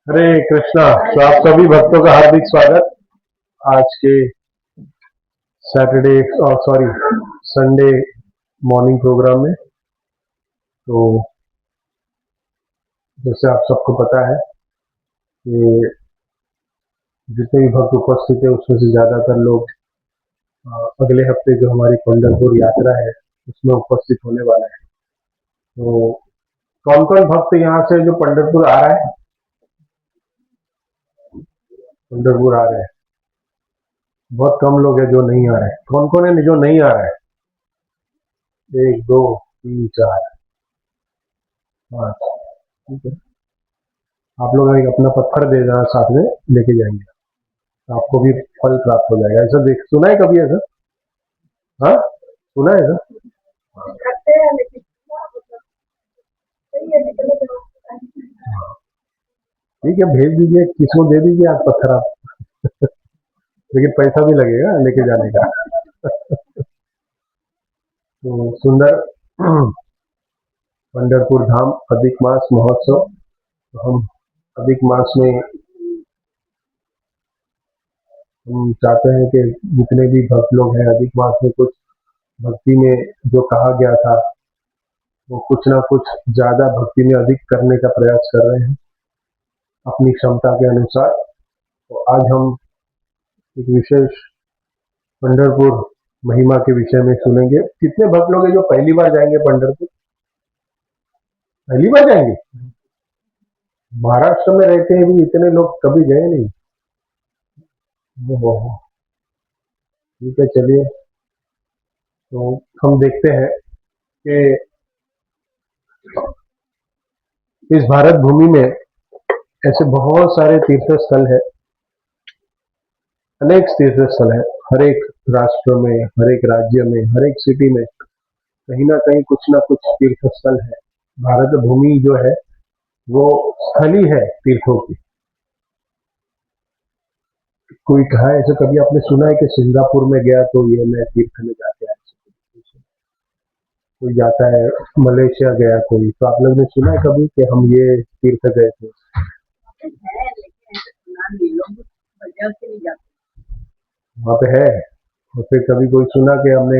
हरे कृष्णा। तो आप सभी भक्तों का हार्दिक स्वागत आज के सैटरडे और सॉरी संडे मॉर्निंग प्रोग्राम में। तो जैसे आप सबको पता है कि जितने भी भक्त उपस्थित है उसमें से ज्यादातर लोग अगले हफ्ते जो हमारी पंढरपुर यात्रा है उसमें उपस्थित होने वाला है। तो कौन कौन भक्त यहाँ से जो पंढरपुर आ रहा है, पंढरपुर आ रहे हैं? बहुत कम लोग हैं जो नहीं आ रहे हैं। कौन कौन है जो नहीं आ रहा है? एक दो तीन चार पाँच। ठीक है, आप लोग एक अपना पत्थर दे देना, साथ में लेके जाएंगे, तो आपको भी फल प्राप्त हो जाएगा। ऐसा देख सुना है कभी ऐसा? हाँ, सुना है ऐसा? हाँ, ठीक है, भेज दीजिए, किसी को दे दीजिए आप पत्थर आप। लेकिन पैसा भी लगेगा लेके जाने का। तो सुंदर पंढरपुर धाम अधिक मास महोत्सव। तो हम अधिक मास में हम चाहते हैं कि जितने भी भक्त लोग हैं अधिक मास में कुछ भक्ति में जो कहा गया था वो कुछ ना कुछ ज्यादा भक्ति में अधिक करने का प्रयास कर रहे हैं अपनी क्षमता के अनुसार। तो आज हम एक विशेष पंढरपुर महिमा के विषय में सुनेंगे। कितने भक्त लोग हैं जो पहली बार जाएंगे पंढरपुर? पहली बार जाएंगे? महाराष्ट्र में रहते हैं भी इतने लोग कभी गए नहीं। ओहो, ठीक है, चलिए। तो हम देखते हैं कि इस भारत भूमि में ऐसे बहुत सारे तीर्थ स्थल है, अनेक तीर्थ स्थल है। हर एक राष्ट्र में, हर एक राज्य में, हर एक सिटी में कहीं ना कहीं कुछ ना कुछ तीर्थ स्थल है। भारत भूमि जो है वो स्थली है तीर्थों की। कोई कहा है ऐसे, कभी आपने सुना है कि सिंगापुर में गया तो ये मैं तीर्थ में जाके आया? कोई जाता है मलेशिया गया कोई, तो आप लोग ने सुना है कभी कि हम ये तीर्थ गए थे? वहाँ पे है। और फिर कभी कोई सुना कि हमने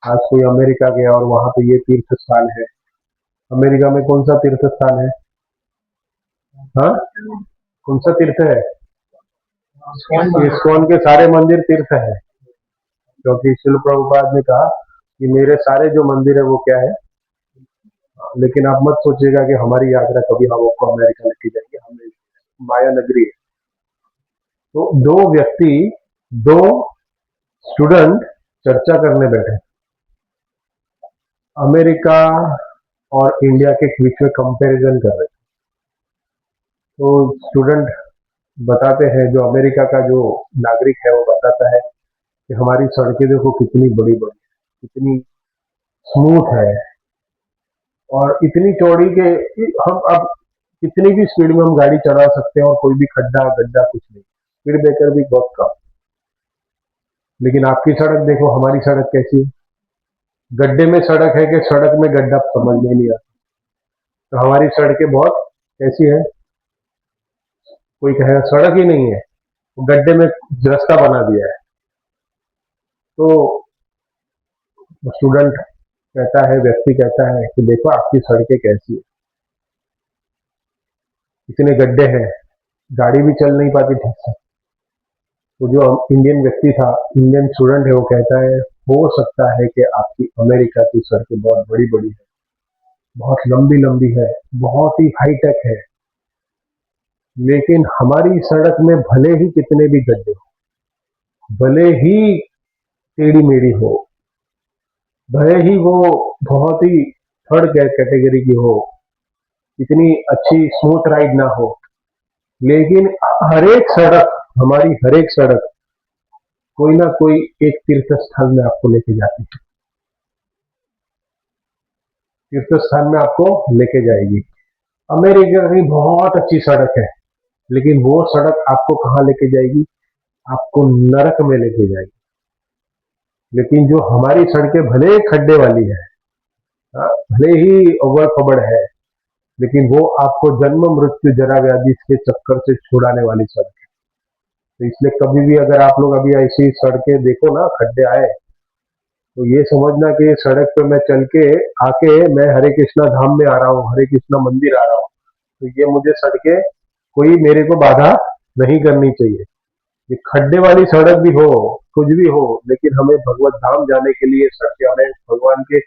आज कोई अमेरिका गया और वहां पे ये तीर्थ स्थान है? अमेरिका में कौन सा तीर्थ स्थान है? हाँ, कौन सा तीर्थ है? इस्कॉन के सारे मंदिर तीर्थ है, क्योंकि शिल प्रभुपाद ने कहा कि मेरे सारे जो मंदिर है वो क्या है। लेकिन आप मत सोचिएगा कि हमारी यात्रा कभी हम आपको अमेरिका लेके जाएंगे, हमें माया नगरी है। तो दो व्यक्ति, दो स्टूडेंट चर्चा करने बैठे, अमेरिका और इंडिया के बीच में कंपैरिजन कर रहे थे। तो स्टूडेंट बताते हैं, जो अमेरिका का जो नागरिक है वो बताता है कि हमारी सड़कें देखो कितनी बड़ी बड़ी, कितनी स्मूथ है और इतनी चौड़ी कि हम अब कितनी भी स्पीड में हम गाड़ी चला सकते हैं और कोई भी खड्डा गड्ढा कुछ नहीं, स्पीड ब्रेकर भी बहुत कम। लेकिन आपकी सड़क देखो, हमारी सड़क कैसी है? गड्ढे में सड़क है कि सड़क में गड्ढा, समझ में नहीं आता। तो हमारी सड़कें बहुत कैसी है? कोई कहे सड़क ही नहीं है, गड्ढे में रास्ता बना दिया है। तो स्टूडेंट कहता है, व्यक्ति कहता है कि देखो आपकी सड़कें कैसी है, इतने गड्ढे हैं, गाड़ी भी चल नहीं पाती ठीक से। तो जो इंडियन व्यक्ति था, इंडियन स्टूडेंट है, वो कहता है हो सकता है कि आपकी अमेरिका की सड़कें बहुत बड़ी बड़ी है, बहुत लंबी लंबी है, बहुत ही हाईटेक है, लेकिन हमारी सड़क में भले ही कितने भी गड्ढे हो, भले ही टेढ़ी मेढ़ी हो, भले ही वो बहुत ही थर्ड कैटेगरी की हो, इतनी अच्छी स्मूथ राइड ना हो, लेकिन हर एक सड़क, हमारी हर एक सड़क कोई ना कोई एक तीर्थ स्थान में आपको लेके जाती है, तीर्थ स्थान में आपको लेके जाएगी। अमेरिका की बहुत अच्छी सड़क है, लेकिन वो सड़क आपको कहाँ लेके जाएगी? आपको नरक में लेके जाएगी। लेकिन जो हमारी सड़कें भले ही खड्डे वाली है, भले ही अवड़ खबड़ है, लेकिन वो आपको जन्म मृत्यु जरा व्याधि के चक्कर से छुड़ाने वाली सड़क है। तो इसलिए कभी भी अगर आप लोग अभी ऐसी सड़कें देखो ना, खड्डे आए, तो ये समझना कि सड़क पे मैं चल के आके मैं हरे कृष्णा धाम में आ रहा हूँ, हरे कृष्णा मंदिर आ रहा हूँ। तो ये मुझे सड़कें कोई मेरे को बाधा नहीं करनी चाहिए। ये खड्डे वाली सड़क भी हो, कुछ भी हो, लेकिन हमें भगवत धाम जाने के लिए सड़कें हमें भगवान के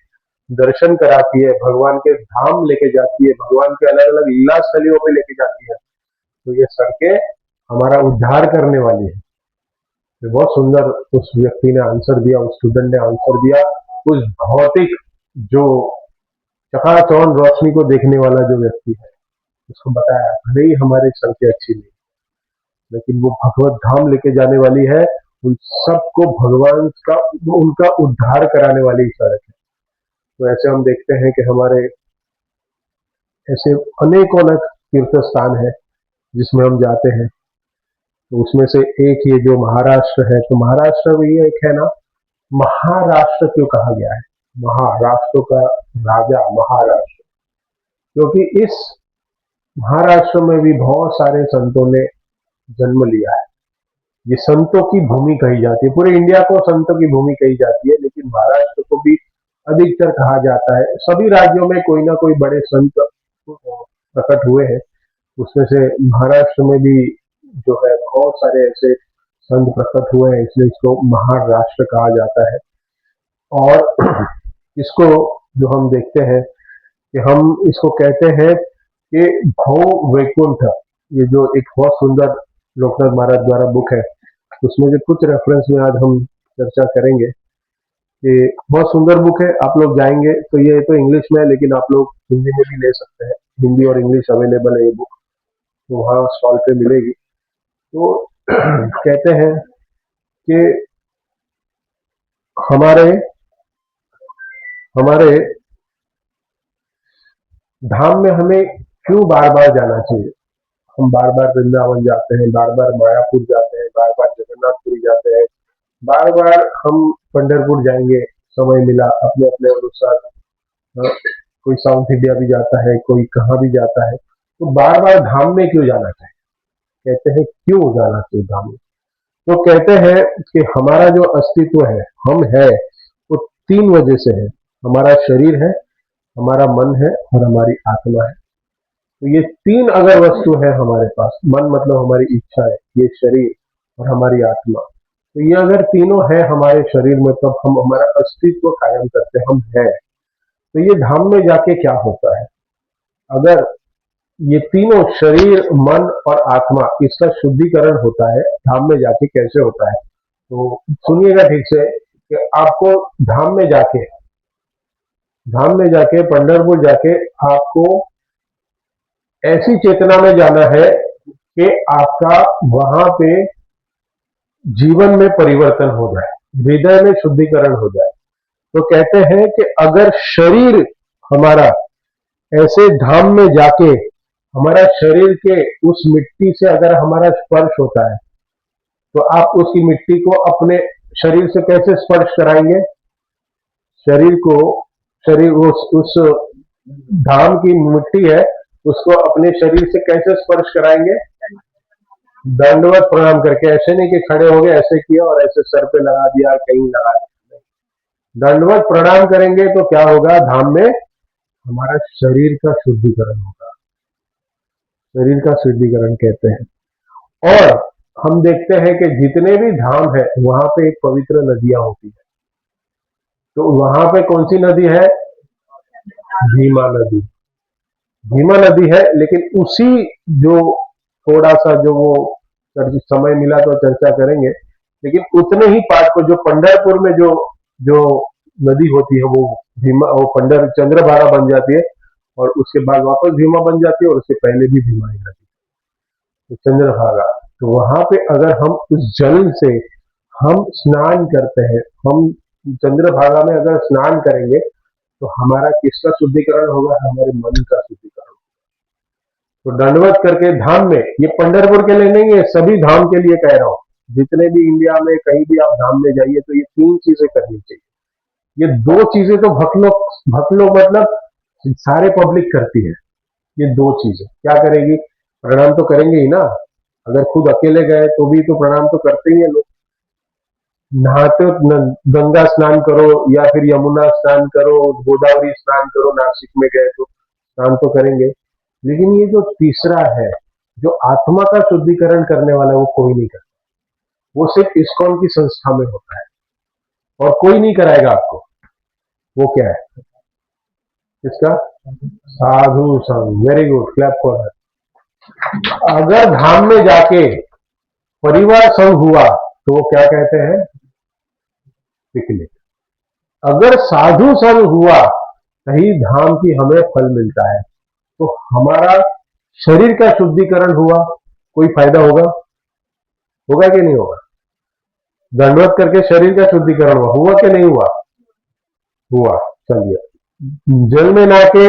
दर्शन कराती है, भगवान के धाम लेके जाती है, भगवान के अलग अलग लीला स्थलियों पे लेके जाती है। तो ये सड़कें हमारा उद्धार करने वाली है। तो बहुत सुंदर उस व्यक्ति ने आंसर दिया, उस स्टूडेंट ने आंसर दिया। उस भौतिक जो चकाचौंध रोशनी को देखने वाला जो व्यक्ति है, उसको बताया भले ही हमारी सड़कें अच्छी नहीं, लेकिन वो भगवत धाम लेके जाने वाली है। उन सबको भगवान का, उनका उद्धार कराने वाली सड़क है। तो ऐसे हम देखते हैं कि हमारे ऐसे अनेकों अनेक तीर्थ स्थान है जिसमें हम जाते हैं। तो उसमें से एक ये जो महाराष्ट्र है, तो महाराष्ट्र भी एक है ना, महाराष्ट्र क्यों कहा गया है? महाराष्ट्र का राजा महाराष्ट्र, क्योंकि इस महाराष्ट्र में भी बहुत सारे संतों ने जन्म लिया है। ये संतों की भूमि कही जाती है, पूरे इंडिया को संतों की भूमि कही जाती है, लेकिन महाराष्ट्र को भी अधिकतर कहा जाता है। सभी राज्यों में कोई ना कोई बड़े संत प्रकट हुए हैं, उसमें से महाराष्ट्र में भी जो है बहुत सारे ऐसे संत प्रकट हुए हैं, इसलिए इसको महाराष्ट्र कहा जाता है। और इसको जो हम देखते हैं कि हम इसको कहते हैं कि भव वैकुंठ, ये जो एक बहुत सुंदर लोकनाथ महाराज द्वारा बुक है, उसमें जो कुछ रेफरेंस में आज हम चर्चा करेंगे। ये बहुत सुंदर बुक है, आप लोग जाएंगे तो ये तो इंग्लिश में है, लेकिन आप लोग हिंदी में भी ले सकते हैं, हिंदी और इंग्लिश अवेलेबल है ये बुक, तो वहाँ स्टॉल पे मिलेगी। तो कहते हैं कि हमारे हमारे धाम में हमें क्यों बार बार जाना चाहिए? हम बार बार वृंदावन जाते हैं, बार बार मायापुर जाते हैं, बार बार जगन्नाथपुरी जाते हैं, बार बार हम पंढरपुर जाएंगे, समय मिला अपने अपने अनुसार। कोई साउथ इंडिया भी जाता है, कोई कहाँ भी जाता है, तो बार बार धाम में क्यों जाना चाहिए? कहते हैं क्यों जाना चाहिए धाम में? तो कहते हैं कि हमारा जो अस्तित्व है, हम है, वो तीन वजह से है। हमारा शरीर है, हमारा मन है और हमारी आत्मा है। तो ये तीन अगर वस्तु है हमारे पास, मन मतलब हमारी इच्छा है, ये शरीर और हमारी आत्मा, तो ये अगर तीनों है हमारे शरीर में, तब हम हमारा अस्तित्व कायम करते हैं, हम है। तो ये धाम में जाके क्या होता है? अगर ये तीनों शरीर, मन और आत्मा, इसका शुद्धिकरण होता है धाम में जाके, कैसे होता है? तो सुनिएगा ठीक से कि आपको धाम में जाके पंढरपुर जाके आपको ऐसी चेतना में जाना है कि आपका वहां पे जीवन में परिवर्तन हो जाए, हृदय में शुद्धिकरण हो जाए। तो कहते हैं कि अगर शरीर हमारा ऐसे धाम में जाके, हमारा शरीर के उस मिट्टी से अगर हमारा स्पर्श होता है, तो आप उसकी मिट्टी को अपने शरीर से कैसे स्पर्श कराएंगे? शरीर को, शरीर उस धाम की मिट्टी है, उसको अपने शरीर से कैसे स्पर्श कराएंगे? दंडवत प्रणाम करके। ऐसे नहीं कि खड़े हो गए, ऐसे किया और ऐसे सर पे लगा दिया, कहीं लगा दिया। दंडवत प्रणाम करेंगे तो क्या होगा? धाम में हमारा शरीर का शुद्धिकरण होगा, शरीर का शुद्धिकरण कहते हैं। और हम देखते हैं कि जितने भी धाम है वहां पे एक पवित्र नदियां होती है। तो वहां पे कौन सी नदी है? भीमा नदी। भीमा नदी है, लेकिन उसी जो थोड़ा सा जो वो समय मिला तो चर्चा करेंगे, लेकिन उतने ही पार्ट को जो पंढरपुर में जो जो नदी होती है, वो भीमा, वो पंडर चंद्रभागा बन जाती है, और उसके बाद वापस भीमा बन जाती है, और उससे पहले भी भीमा ही रहती है, तो चंद्रभागा। तो वहां पे अगर हम उस जल से हम स्नान करते हैं, हम चंद्रभागा में अगर स्नान करेंगे, तो हमारा किसका शुद्धिकरण होगा? हमारे मन का शुद्धिकरण। तो दंडवत करके धाम में, ये पंढरपुर के लिए नहीं है, सभी धाम के लिए कह रहा हूं, जितने भी इंडिया में कहीं भी आप धाम में जाइए तो ये तीन चीजें करनी चाहिए। ये दो चीजें तो भक्त लोग मतलब सारे पब्लिक करती है, ये दो चीजें क्या करेगी, प्रणाम तो करेंगे ही ना। अगर खुद अकेले गए तो भी तो प्रणाम तो करते ही है लोग। नहाते गंगा स्नान करो या फिर यमुना स्नान करो, गोदावरी स्नान करो, नासिक में गए तो स्नान तो करेंगे। लेकिन ये जो तीसरा है, जो आत्मा का शुद्धिकरण करने वाला है, वो कोई नहीं करता। वो सिर्फ इस्कॉन की संस्था में होता है और कोई नहीं कराएगा आपको। वो क्या है इसका? साधु संग। Very good, clap for her. अगर धाम में जाके परिवार संग हुआ तो वो क्या कहते हैं? पिकनिक। अगर साधु संग हुआ तभी धाम की हमें फल मिलता है। तो हमारा शरीर का शुद्धिकरण हुआ, कोई फायदा होगा? होगा कि नहीं होगा? दंडवत करके शरीर का शुद्धिकरण हुआ, हुआ कि नहीं हुआ? हुआ। चलिए, जल में नहा के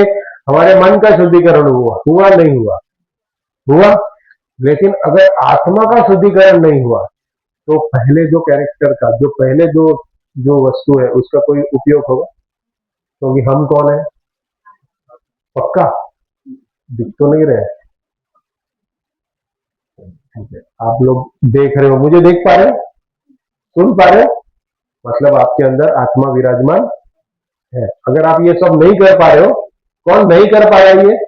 हमारे मन का शुद्धिकरण हुआ, हुआ नहीं हुआ? हुआ। लेकिन अगर आत्मा का शुद्धिकरण नहीं हुआ तो पहले जो कैरेक्टर का, जो पहले जो वस्तु है, उसका कोई उपयोग होगा? क्योंकि हम कौन है? पक्का दिख तो नहीं रहे? ठीक है, आप लोग देख रहे हो, मुझे देख पा रहे हो, सुन पा रहे हो, मतलब आपके अंदर आत्मा विराजमान है। अगर आप ये सब नहीं कर पा रहे हो, कौन नहीं कर पा रहा है? ये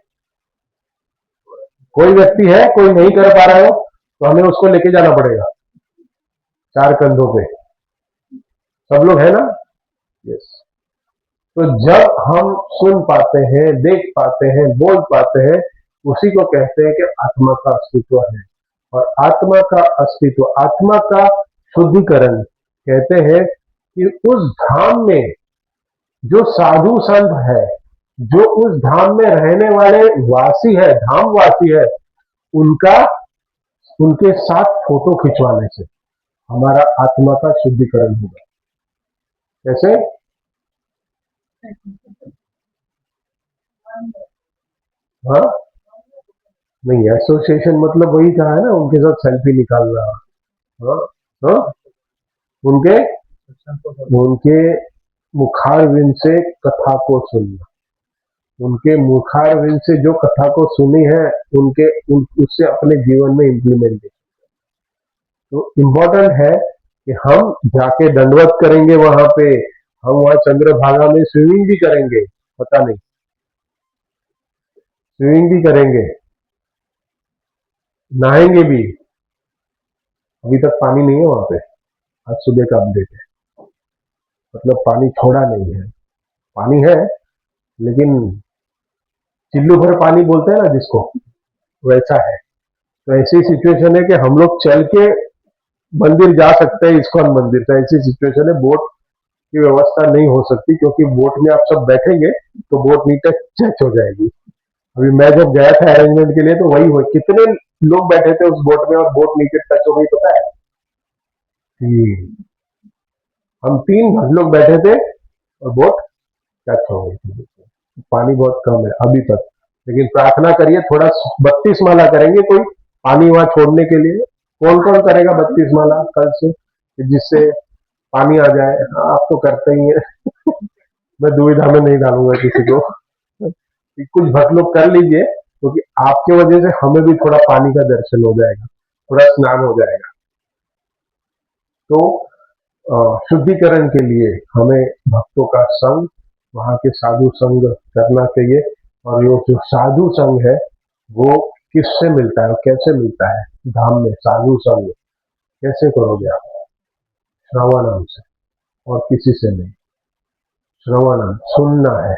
कोई व्यक्ति है, कोई नहीं कर पा रहा हो तो हमें उसको लेके जाना पड़ेगा चार कंधों पे। सब लोग है ना? यस। तो जब हम सुन पाते हैं, देख पाते हैं, बोल पाते हैं, उसी को कहते हैं कि आत्मा का अस्तित्व है। और आत्मा का अस्तित्व, आत्मा का शुद्धिकरण कहते हैं कि उस धाम में जो साधु संत है, जो उस धाम में रहने वाले वासी है, धाम वासी है, उनका उनके साथ फोटो खिंचवाने से हमारा आत्मा का शुद्धिकरण होगा। कैसे? हाँ, नहीं, एसोसिएशन मतलब वही कहा है ना, उनके साथ सेल्फी निकालना। हाँ, हाँ, उनके उनके मुखारविंद से कथा को सुनना, उनके मुखारविंद से जो कथा को सुनी है, उससे अपने जीवन में इम्प्लीमेंट। तो इम्पोर्टेंट है कि हम जाके दंडवत करेंगे वहां पे, हम वहां चंद्रभागा में स्विमिंग भी करेंगे, पता नहीं, स्विमिंग भी करेंगे, नहाएंगे भी। अभी तक पानी नहीं है वहां पे, आज सुबह का अपडेट है, मतलब पानी छोड़ा नहीं है। पानी है लेकिन चिल्लू भर पानी बोलते हैं ना जिसको, वैसा है। तो ऐसी सिचुएशन है कि हम लोग चल के मंदिर जा सकते हैं, इस्कॉन मंदिर का। ऐसी सिचुएशन है, बोट की व्यवस्था नहीं हो सकती, क्योंकि बोट में आप सब बैठेंगे तो बोट नीचे टच हो जाएगी। अभी मैं जब गया था अरेंजमेंट के लिए तो वही हुआ, कितने लोग बैठे थे उस बोट में और बोट नीचे टच हो गई, पता है? हम 3 लोग बैठे थे और बोट टच हो गई थी। पानी बहुत कम है अभी तक, लेकिन प्रार्थना करिए, थोड़ा 32 माला करेंगे कोई पानी वहां छोड़ने के लिए। कौन कौन करेगा 32 माला कल से, जिससे पानी आ जाए? हाँ, आप तो करते ही हैं। मैं दुविधा में नहीं डालूंगा किसी को। कुछ भक्त लोग कर लीजिए, क्योंकि आपके वजह से हमें भी थोड़ा पानी का दर्शन हो जाएगा, थोड़ा स्नान हो जाएगा। तो शुद्धिकरण के लिए हमें भक्तों का संग, वहां के साधु संग करना चाहिए। और ये जो साधु संग है वो किससे मिलता है, कैसे मिलता है? धाम में साधु संग कैसे करोगे आप? श्रवणम से, और किसी से नहीं। श्रवणम सुनना है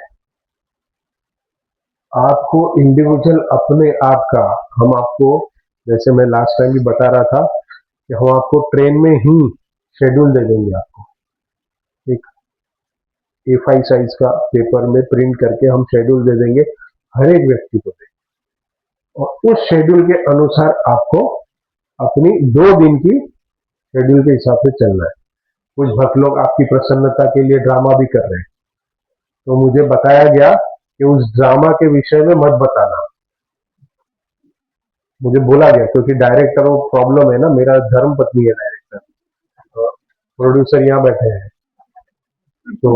आपको, इंडिविजुअल अपने आप का। हम आपको, जैसे मैं लास्ट टाइम भी बता रहा था, कि हम आपको ट्रेन में ही शेड्यूल दे देंगे। आपको एक A5 साइज का पेपर में प्रिंट करके हम शेड्यूल दे देंगे, हर एक व्यक्ति को देंगे, और उस शेड्यूल के अनुसार आपको अपनी 2 दिन की शेड्यूल के हिसाब से चलना है। कुछ भक्त लोग आपकी प्रसन्नता के लिए ड्रामा भी कर रहे हैं, तो मुझे बताया गया कि उस ड्रामा के विषय में मत बताना। मुझे बोला गया, क्योंकि डायरेक्टर वो प्रॉब्लम है ना, मेरा धर्म पत्नी है डायरेक्टर, प्रोड्यूसर यहाँ बैठे हैं, तो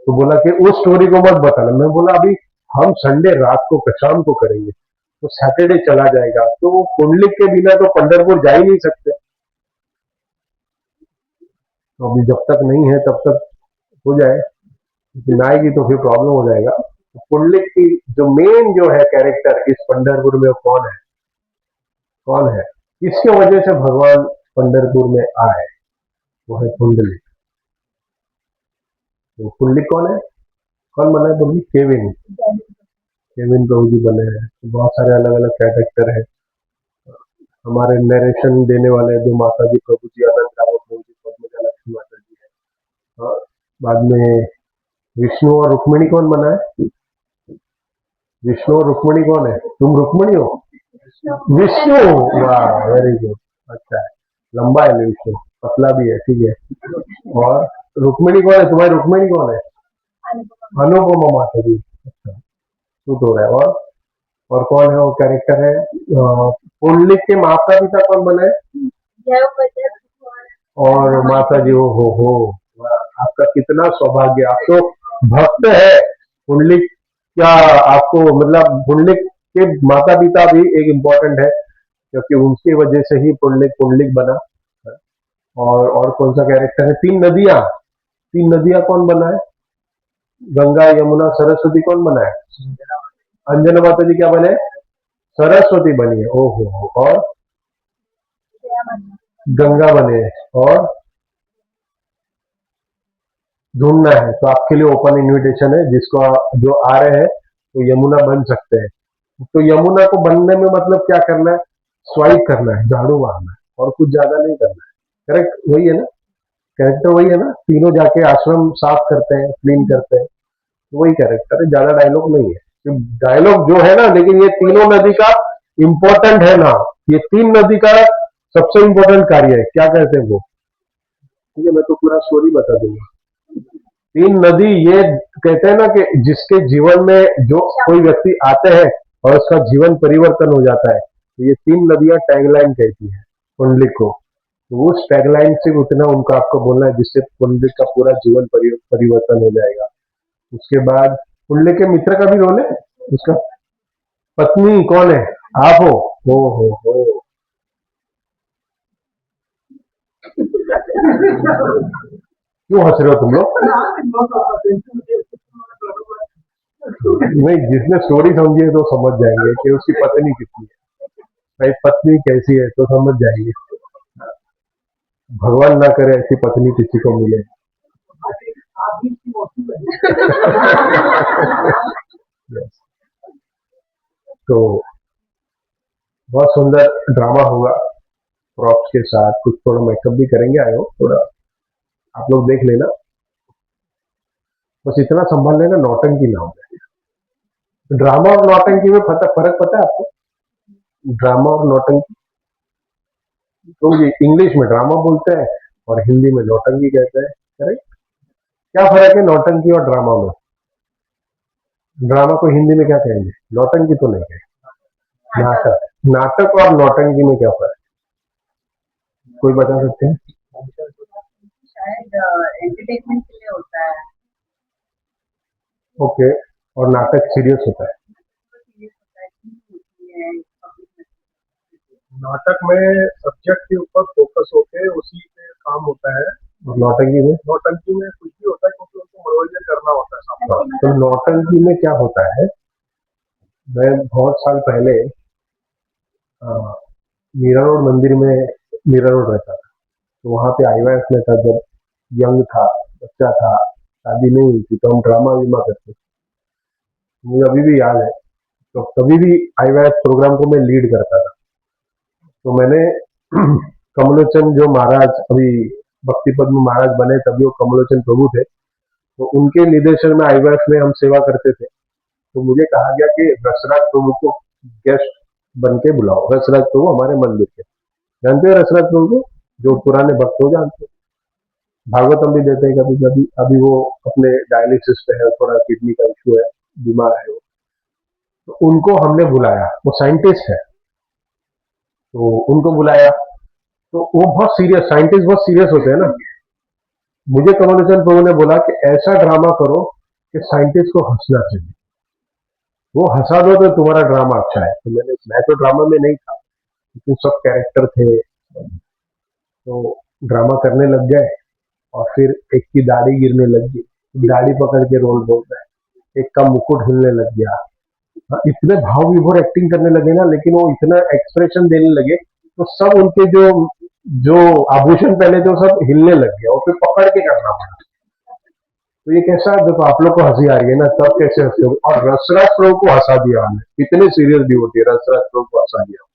बोला कि उस स्टोरी को मत बताना। मैं बोला अभी हम संडे रात को शाम को करेंगे, तो सैटरडे चला जाएगा, तो वो पुंडलिक के बिना तो पंढरपुर जा ही नहीं सकते। तो अभी जब तक नहीं है तब तक हो जाए, लेकिन आएगी तो फिर प्रॉब्लम हो जाएगा। तो पुंडलिक की जो मेन जो है कैरेक्टर इस पंढरपुर में, कौन है, कौन है, किसके वजह से भगवान पंढरपुर में आए, वो है पुंडलिक। तो पुंडलिक कौन है, कौन बना है पुंडलिक? केविन, केविन प्रभु जी बने हैं। तो बहुत सारे अलग अलग कैरेक्टर है। हमारे नरेशन देने वाले दो माता जी प्रभु जी, अनंत रावत प्रभु जी, पद्मजा लक्ष्मी माता जी है। हाँ, बाद में विष्णु और रुक्मिणी कौन बना है? विष्णु और रुक्मिणी कौन है? तुम रुक्मिणी हो? विष्णु, वाह वेरी गुड, अच्छा है, लंबा है विष्णु, पतला भी है, ठीक है। और रुक्मिणी कौन है तुम्हारी? रुक्मिणी कौन है? अनुपमा माता जी, अच्छा, सूट हो रहा है। और कौन है वो कैरेक्टर है? पुंडलिक के माता पिता कौन बने? और माता जी, हो वाह, आपका कितना सौभाग्य, आप तो भक्त है पुंडलिक। क्या आपको मतलब पुंडलिक के माता पिता भी एक इम्पोर्टेंट है, क्योंकि उनकी वजह से ही पुंडलिक पुंडलिक बना। और कौन सा कैरेक्टर है? तीन नदियां कौन बना है? गंगा, यमुना, सरस्वती कौन बना है? अंजना माता जी क्या बने? सरस्वती बनी है, ओहो। और गंगा बने हैं। और ढूंढना है तो आपके लिए ओपन इनविटेशन है, जिसको जो आ रहे हैं तो यमुना बन सकते हैं। तो यमुना को बनने में मतलब क्या करना है? स्वाइप करना है, झाड़ू मारना है, और कुछ ज्यादा नहीं करना है। करेक्ट वही है ना? कैरेक्टर वही है ना? तीनों जाके आश्रम साफ करते हैं, क्लीन करते हैं, तो वही कैरेक्टर है, ज्यादा डायलॉग नहीं है। डायलॉग जो है ना, लेकिन ये तीनों नदी का इम्पोर्टेंट है ना, ये तीन नदी का सबसे इम्पोर्टेंट कार्य है। क्या कहते हैं वो? ठीक है, मैं तो पूरा स्टोरी बता दूंगा। तीन नदी ये कहते हैं ना कि जिसके जीवन में जो कोई व्यक्ति आते हैं और उसका जीवन परिवर्तन हो जाता है, तो ये तीन नदियां टैगलाइन कहती है पुंडलिक को। तो उस टैगलाइन से उतना उनको आपको बोलना है जिससे पुंडलिक का पूरा जीवन परिवर्तन हो जाएगा। उसके बाद पुंडलिक के मित्र का भी रोल है, उसका पत्नी कौन है? आप हो? हो क्यों हंस रहे हो तुम लोग? नहीं, जिसने स्टोरी समझी है तो समझ जाएंगे कि उसकी पत्नी कितनी है, भाई पत्नी कैसी है तो समझ जाएंगे। भगवान ना करे ऐसी पत्नी किसी को मिले। Yes. तो बहुत सुंदर ड्रामा होगा, प्रॉप्स के साथ, कुछ थोड़ा मेकअप भी करेंगे, आए हो थोड़ा, आप लोग देख लेना, बस इतना संभाल लेना नौटंकी ना हो जाए। ड्रामा और नौटंकी में फर्क पता है आपको? ड्रामा और नौटंकी, तो ये इंग्लिश में ड्रामा बोलते हैं और हिंदी में नौटंकी कहते हैं, करेक्ट? क्या फर्क है नौटंकी और ड्रामा में? ड्रामा को हिंदी में क्या कहेंगे? नौटंकी तो नहीं कहेंगे, नाटक। नाटक और नौटंकी में क्या फर्क है, कोई बता सकते हैं? शायद एंटरटेनमेंट के लिए होता है। ओके, और नाटक सीरियस होता है। नाटक में सब्जेक्ट के ऊपर फोकस होके उसी पे काम होता है। और नौटंकी में कुछ भी होता है क्योंकि उनको मनोरंजन करना होता है सामने। तो नौटंकी में क्या होता है? मैं बहुत साल पहले मीरा रोड मंदिर में, मीरा रोड रहता था, तो वहाँ पे आईवाएस में था, जब यंग था, बच्चा था, शादी नहीं हुई थी, तो हम ड्रामा वीमा करते थे। मुझे अभी भी याद है, तो कभी भी आईवाएस प्रोग्राम को मैं लीड करता था। तो मैंने कमलोचन जो महाराज अभी भक्ति पद्म महाराज बने, तभी वो कमलोचन प्रभु थे, तो उनके निर्देशन में आईवाएस में हम सेवा करते थे। तो मुझे कहा गया कि रसराज प्रभु को गेस्ट बन के बुलाओ। रसराज प्रभु हमारे मंदिर के, जानते हो रसराज प्रभु को? जो पुराने भक्त हो, जानते हो, भागवतम भी देते हैं कभी कभी। अभी वो अपने डायलिसिस पे है, थोड़ा किडनी का इश्यू है, बीमार है वो। तो उनको हमने बुलाया, वो साइंटिस्ट है, तो उनको बुलाया। तो वो बहुत सीरियस, साइंटिस्ट बहुत सीरियस होते हैं ना। मुझे कमलोचन प्रभु ने बोला कि ऐसा ड्रामा करो कि साइंटिस्ट को हंसना चाहिए। वो हंसा दो तो तुम्हारा ड्रामा अच्छा है। तो मैं तो ड्रामा में नहीं था, लेकिन सब कैरेक्टर थे, तो ड्रामा करने लग गए। और फिर एक की दाढ़ी गिरने लग गई, दाढ़ी पकड़ के रोल बोल रहे हैं, एक का मुकुट हिलने लग गया। हाँ, इतने भाव विभोर एक्टिंग करने लगे ना, लेकिन वो इतना एक्सप्रेशन देने लगे तो सब उनके जो जो आभूषण पहने थे वो सब हिलने लग गया, और फिर पकड़ के करना पड़ा। तो ये कैसा, देखो आप लोग को हंसी आ रही है ना, तब कैसे हंसे हो। और रसराज प्रभु को हंसा दिया हमने, इतने सीरियस भी होती है, रसराज प्रभु को हंसा दिया।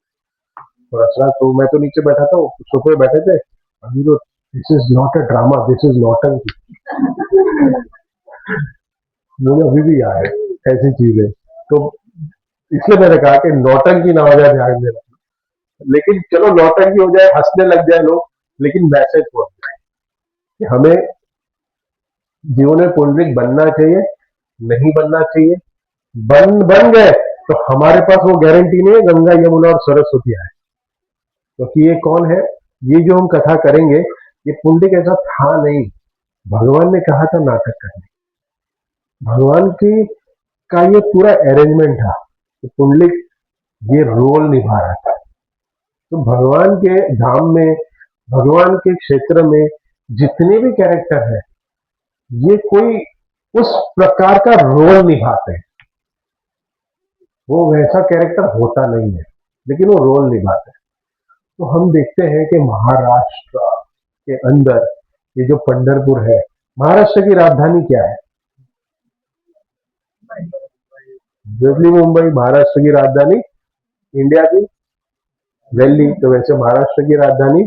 तो रसराज प्रभु, मैं तो नीचे बैठा था, वो सोफे बैठे थे, अभी तो this is not a drama, this is नौटंकी। मुझे अभी भी याद है ऐसी चीजें। तो इसलिए मैंने कहा कि नौटंकी ना हो जाए, ध्यान देना। लेकिन चलो नौटंकी हो जाए, हंसने लग जाए लोग, लेकिन मैसेज पहुंच जाए कि हमें जीवन में पुंडलिक बनना चाहिए, नहीं बनना चाहिए। बन गए तो हमारे पास वो गारंटी नहीं है गंगा यमुना और सरस्वती आए, क्योंकि ये कौन है, ये जो हम कथा करेंगे, ये पुंडलिक ऐसा था नहीं। भगवान ने कहा था नाटक करने, भगवान की का ये पूरा अरेंजमेंट था कि पुंडलिक ये रोल निभा रहा था। तो भगवान के धाम में, भगवान के क्षेत्र में जितने भी कैरेक्टर हैं, ये कोई उस प्रकार का रोल निभाते हैं। वो वैसा कैरेक्टर होता नहीं है, लेकिन वो रोल निभाते हैं। तो हम देखते हैं कि महाराष्ट्र के अंदर ये जो पंढरपुर है, महाराष्ट्र की राजधानी क्या है? दिल्ली, मुंबई। महाराष्ट्र की राजधानी इंडिया की दिल्ली, तो वैसे महाराष्ट्र की राजधानी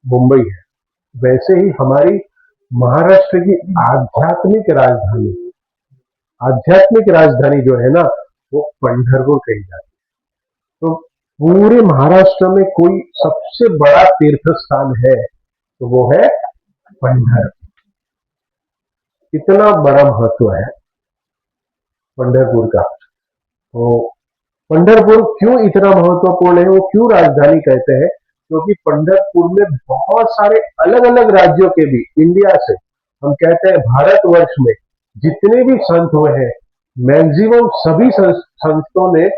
मुंबई है। वैसे ही हमारी महाराष्ट्र की आध्यात्मिक राजधानी जो है ना, वो पंढरपुर कही जाती है। तो पूरे महाराष्ट्र में कोई सबसे बड़ा तीर्थ स्थान है तो वो है पंढरपुर। इतना बड़ा महत्व है पंढरपुर का। तो पंढरपुर क्यों इतना महत्वपूर्ण है, वो क्यों राजधानी कहते हैं? क्योंकि पंढरपुर में बहुत सारे अलग अलग राज्यों के भी, इंडिया से, हम कहते हैं भारतवर्ष में जितने भी संत हुए हैं, मैक्सिमम सभी संतों ने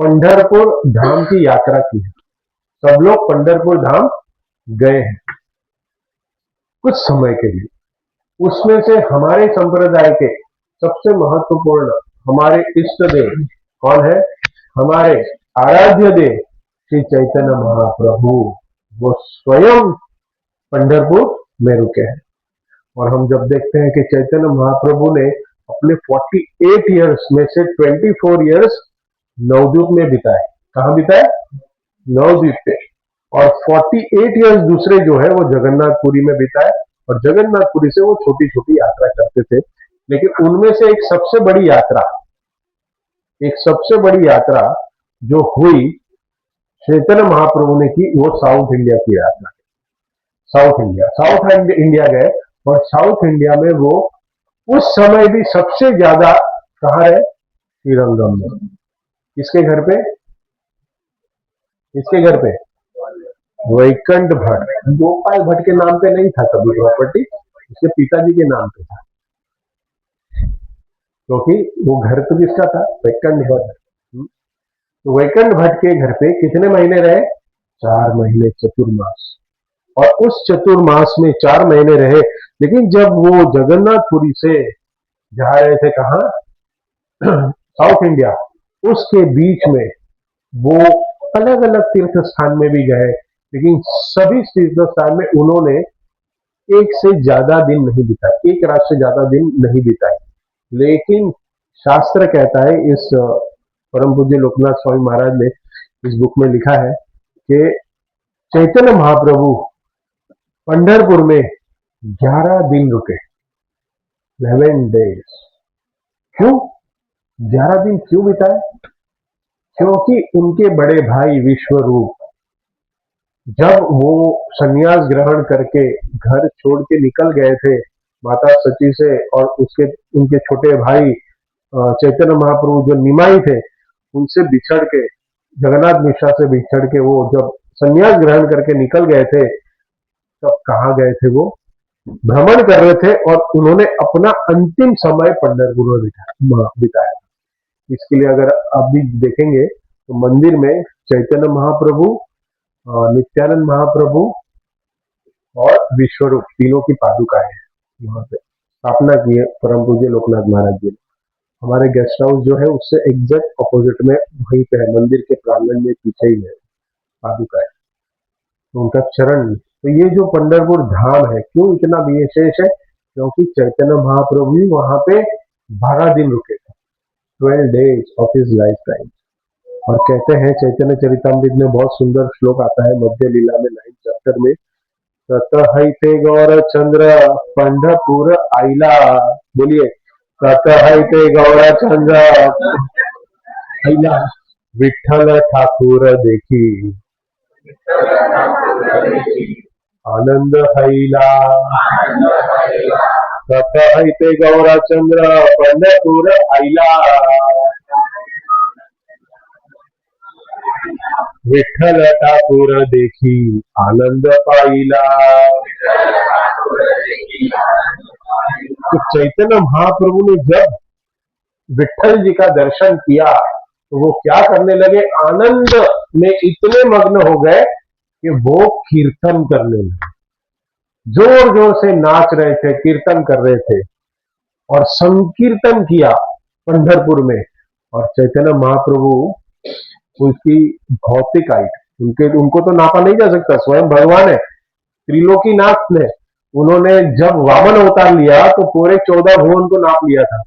पंढरपुर धाम की यात्रा की है। सब लोग पंढरपुर धाम गए हैं कुछ समय के लिए। उसमें से हमारे संप्रदाय के सबसे महत्वपूर्ण हमारे इष्ट देव कौन है? हमारे आराध्य देव श्री चैतन्य महाप्रभु, वो स्वयं पंढरपुर में रुके हैं। और हम जब देखते हैं कि चैतन्य महाप्रभु ने अपने 48 इयर्स में से 24 इयर्स नवद्वीप में बिताए। कहाँ बिताए? नवद्वीप पे। और 48 इयर्स दूसरे जो है वो जगन्नाथपुरी में बिताए, और जगन्नाथपुरी से वो छोटी छोटी यात्रा करते थे। लेकिन उनमें से एक सबसे बड़ी यात्रा जो हुई चैतन्य महाप्रभु ने की, वो साउथ इंडिया की यात्रा। साउथ इंडिया गए, और साउथ इंडिया में वो उस समय भी सबसे ज्यादा कहाँ रहे? श्रीरंगम में। किसके घर पे? वैकुंठ भट्ट। गोपाल भट्ट के नाम पे नहीं था कभी प्रॉपर्टी, उसके पिताजी के नाम पे था, क्योंकि वो घर तो किसका था? वैकुंठ भट्ट। तो वैकुंठ भट्ट के घर पे कितने महीने रहे? 4 महीने, चतुर्मास। और उस चतुर्मास में 4 महीने रहे। लेकिन जब वो जगन्नाथपुरी से जा रहे थे कहा? साउथ इंडिया, उसके बीच में वो अलग अलग तीर्थ स्थान में भी गए, लेकिन सभी तीर्थ स्थान में उन्होंने एक से ज्यादा दिन नहीं बिताए, एक रात से ज्यादा दिन नहीं बिताए। लेकिन शास्त्र कहता है, इस परम पूज्य लोकनाथ स्वामी महाराज ने इस बुक में लिखा है कि चैतन्य महाप्रभु पंढरपुर में 11 दिन रुके, 11 डेज। क्यों 11 दिन क्यों बिताए? क्योंकि उनके बड़े भाई विश्वरूप जब वो संन्यास ग्रहण करके घर छोड़ के निकल गए थे माता सची से, और उनके छोटे भाई चैतन्य महाप्रभु जो निमाई थे, उनसे बिछड़ के, जगन्नाथ मिश्रा से बिछड़ के वो जब संन्यास ग्रहण करके निकल गए थे, तब कहाँ गए थे? वो भ्रमण कर रहे थे, और उन्होंने अपना अंतिम समय पंढरपुर में बिताया। इसके लिए अगर आप भी देखेंगे तो मंदिर में चैतन्य महाप्रभु, नित्यानंद महाप्रभु और विश्वरूप तीनों की पादुकाएं हैं। वहां पे स्थापना की है परम पूज्य लोकनाथ महाराज जी ने। हमारे गेस्ट हाउस जो है उससे एग्जैक्ट अपोजिट में वहीं पे है, मंदिर के प्रांगण में पीछे ही है पादुकाएं, तो उनका चरण। तो ये जो पंढरपुर धाम है क्यों इतना विशेष है, क्योंकि चैतन्य महाप्रभु ही वहां पे 12 दिन रुके थे, 12 days of his life time. और कहते हैं चैतन्य चरितामृत में बहुत सुंदर श्लोक आता है मध्य लीला में 9th चैप्टर में, ततहैते गौर चंद्र पंढरपुर आइला, बोलिए ततहैते गौर चंद्र आइला, विठल ठाकुर देखी आनंद हैला, ततहैते गौर चंद्र पंढरपुर आइला, विठल ठाकुर देखी आनंद पाइला। तो चैतन्य महाप्रभु ने जब विठल जी का दर्शन किया तो वो क्या करने लगे, आनंद में इतने मग्न हो गए कि वो कीर्तन करने लगे, जोर जोर से नाच रहे थे, कीर्तन कर रहे थे और संकीर्तन किया पंढरपुर में। और चैतन्य महाप्रभु उसकी भौतिक हाइट, उनको तो नापा नहीं जा सकता, स्वयं भगवान है, त्रिलोकीनाथ ने, उन्होंने जब वामन अवतार लिया तो पूरे 14 भुवन को नाप लिया था।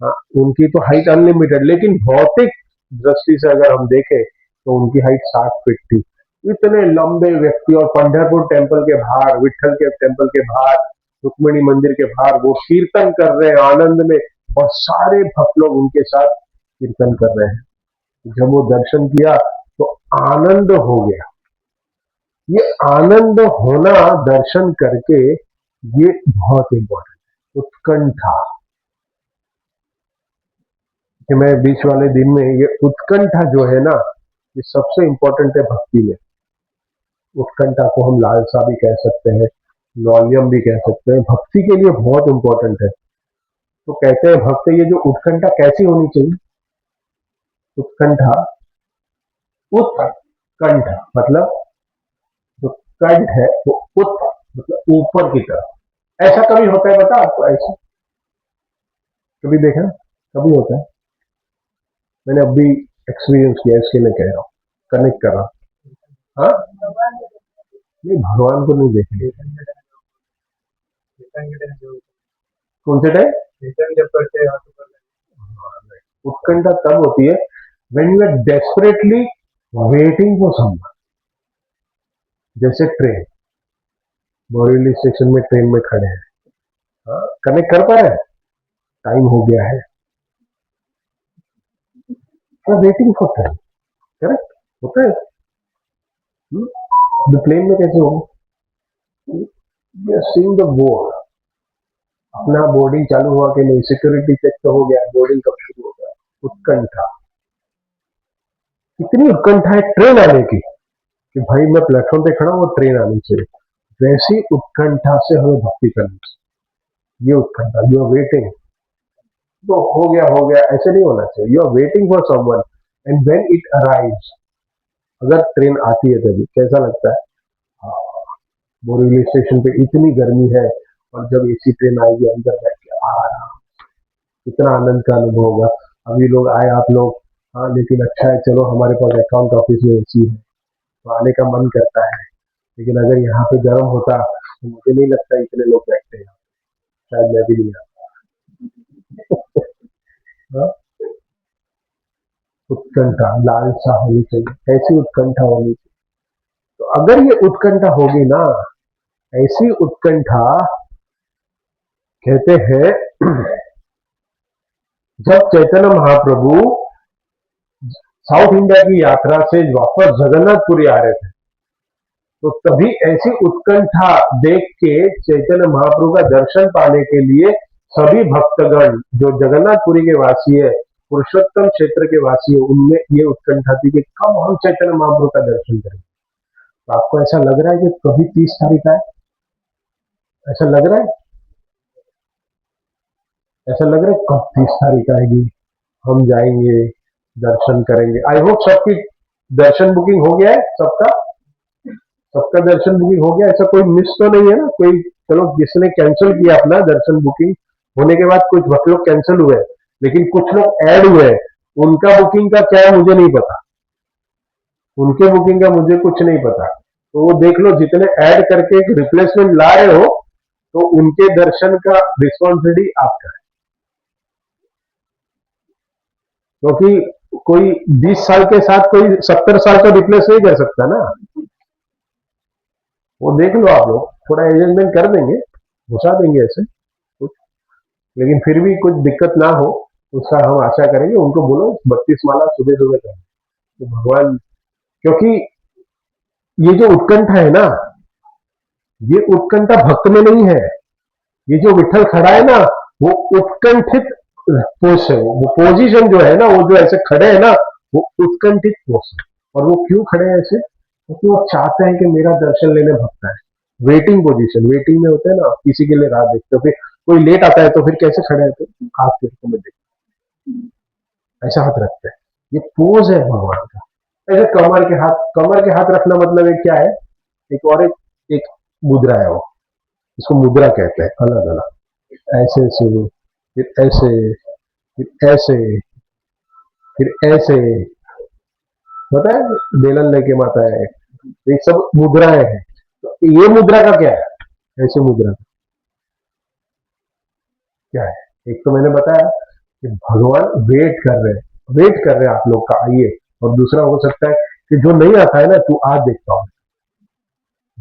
हाँ, उनकी तो हाइट अनलिमिटेड, लेकिन भौतिक दृष्टि से अगर हम देखें तो उनकी हाइट 60 फीट थी। इतने लंबे व्यक्ति, और पंढरपुर टेम्पल के बाहर, विठल के टेम्पल के बाहर, रुक्मिणी मंदिर के बाहर वो कीर्तन कर रहे हैं आनंद में, और सारे भक्त लोग उनके साथ कीर्तन कर रहे हैं। जब वो दर्शन किया तो आनंद हो गया। ये आनंद होना दर्शन करके ये बहुत इंपॉर्टेंट है, उत्कंठा। कि मैं बीच वाले दिन में, ये उत्कंठा जो है ना, ये सबसे इंपॉर्टेंट है भक्ति में। उत्कंठा को हम लालसा भी कह सकते हैं, लौल्यम भी कह सकते हैं, भक्ति के लिए बहुत इंपॉर्टेंट है। तो कहते हैं भक्त, ये जो उत्कंठा कैसी होनी चाहिए, उत्कंठा, उत्कंठ मतलब जो कंठ है वो उत मतलब ऊपर की तरफ। ऐसा कभी होता है बता आपको, ऐसा कभी देखा, कभी होता है? मैंने अभी एक्सपीरियंस किया, इसके लिए कह रहा हूँ, कनेक्ट कर रहा हूँ। हाँ, नहीं भगवान को नहीं देखेंगे। कौन से टाइम? उत्कंठा तब होती है when you are desperately waiting for someone। जैसे ट्रेन, बोरीवली स्टेशन में ट्रेन में खड़े हैं, हाँ, कनेक्ट कर पा रहे हैं, टाइम हो गया है, वेटिंग फॉर ट्रेन, करेक्ट होता है। प्लेन में कैसे होगा, सीइंग द बोर्ड, अपना बोर्डिंग चालू हुआ कि नहीं, सिक्योरिटी चेक तो हो गया, बोर्डिंग कब शुरू होगा, उत्कंठा। इतनी उत्कंठा है ट्रेन आने की कि भाई मैं प्लेटफॉर्म पे खड़ा हूं और ट्रेन आनी चाहिए। वैसी उत्कंठा से हमें भक्ति करनी चाहिए। ये उत्कंठा, यू आर वेटिंग, तो हो गया, ऐसे नहीं होना चाहिए। You are waiting for someone and when it arrives, अगर ट्रेन आती है तभी कैसा लगता है, बोरीवली स्टेशन पे इतनी गर्मी है और जब एसी ट्रेन आएगी अंदर बैठ के आराम, कितना आनंद का अनुभव होगा। अभी लोग आए आप लोग, हाँ, लेकिन अच्छा है, चलो हमारे पास अकाउंट ऑफिस में एसी है तो आने का मन करता है, लेकिन अगर यहाँ पे गर्म होता तो मुझे नहीं लगता इतने लोग बैठते हैं, शायद मैं भी नहीं आता। उत्कंठा, लालसा होनी चाहिए, ऐसी उत्कंठा होनी चाहिए। तो अगर ये उत्कंठा होगी ना, ऐसी उत्कंठा, कहते हैं जब चैतन्य महाप्रभु साउथ इंडिया की यात्रा से वापस जगन्नाथपुरी आ रहे थे, तो तभी ऐसी उत्कंठा देख के चैतन्य महाप्रभु का दर्शन पाने के लिए सभी भक्तगण जो जगन्नाथपुरी के वासी है, पुरुषोत्तम क्षेत्र के वासी है, उनमें ये उत्कंठा थी कि कब हम चैतन्य महाप्रभु का दर्शन करेंगे। तो आपको ऐसा लग रहा है कि कभी 30 तारीख आए, ऐसा लग रहा है, ऐसा लग रहा है कब 30 तारीख आएगी, हम जाएंगे, दर्शन करेंगे। आई होप सबकी दर्शन बुकिंग हो गया है, सबका दर्शन बुकिंग हो गया, ऐसा कोई मिस तो नहीं है ना कोई। चलो जिसने कैंसिल किया अपना दर्शन बुकिंग होने के बाद, कुछ बहुत लोग कैंसिल हुए, लेकिन कुछ लोग ऐड हुए, उनका बुकिंग का क्या है मुझे नहीं पता, उनके बुकिंग का मुझे कुछ नहीं पता। तो वो देख लो, जितने ऐड करके एक रिप्लेसमेंट ला रहे हो, तो उनके दर्शन का रिस्पॉन्सिबिलिटी आपका है, क्योंकि कोई 20 साल के साथ कोई 70 साल का रिप्लेस नहीं कर सकता ना। वो देख लो, आप लोग थोड़ा अरेंजमेंट कर देंगे, घुसा देंगे ऐसे कुछ, लेकिन फिर भी कुछ दिक्कत ना हो उसका हम आशा करेंगे। उनको बोलो 32 माला सुबह सुबह करें, तो भगवान, क्योंकि ये जो उत्कंठा है ना, ये उत्कंठा भक्त में नहीं है। ये जो विठल खड़ा है ना, वो उत्कंठित पोज है, वो पोजीशन जो है ना, वो जो ऐसे खड़े है ना, वो उत्कंठित पोज है। और वो क्यों खड़े हैं ऐसे? क्योंकि वो चाहते हैं कि मेरा दर्शन लेने भक्त है। वेटिंग पोजीशन, वेटिंग में होते हैं ना, किसी के लिए राह देखते हो, फिर कोई लेट आता है तो फिर कैसे खड़े हैं, तो हाथ फिर में देखते, ऐसा हाथ रखते हैं, ये पोज है भगवान का। ऐसे कमर के हाथ रखना मतलब एक क्या है, एक और एक मुद्रा है, वो इसको मुद्रा कहते हैं, अलग अलग, ऐसे से, फिर ऐसे, फिर ऐसे, फिर ऐसे, पता है बेलन लेके माता है, ये सब मुद्राएं हैं। तो ये मुद्रा का क्या है, ऐसे मुद्रा का क्या है? एक तो मैंने बताया कि भगवान वेट कर रहे हैं आप लोग का, आइए। और दूसरा हो सकता है कि जो नहीं आता है ना, तू आज देखता हूं,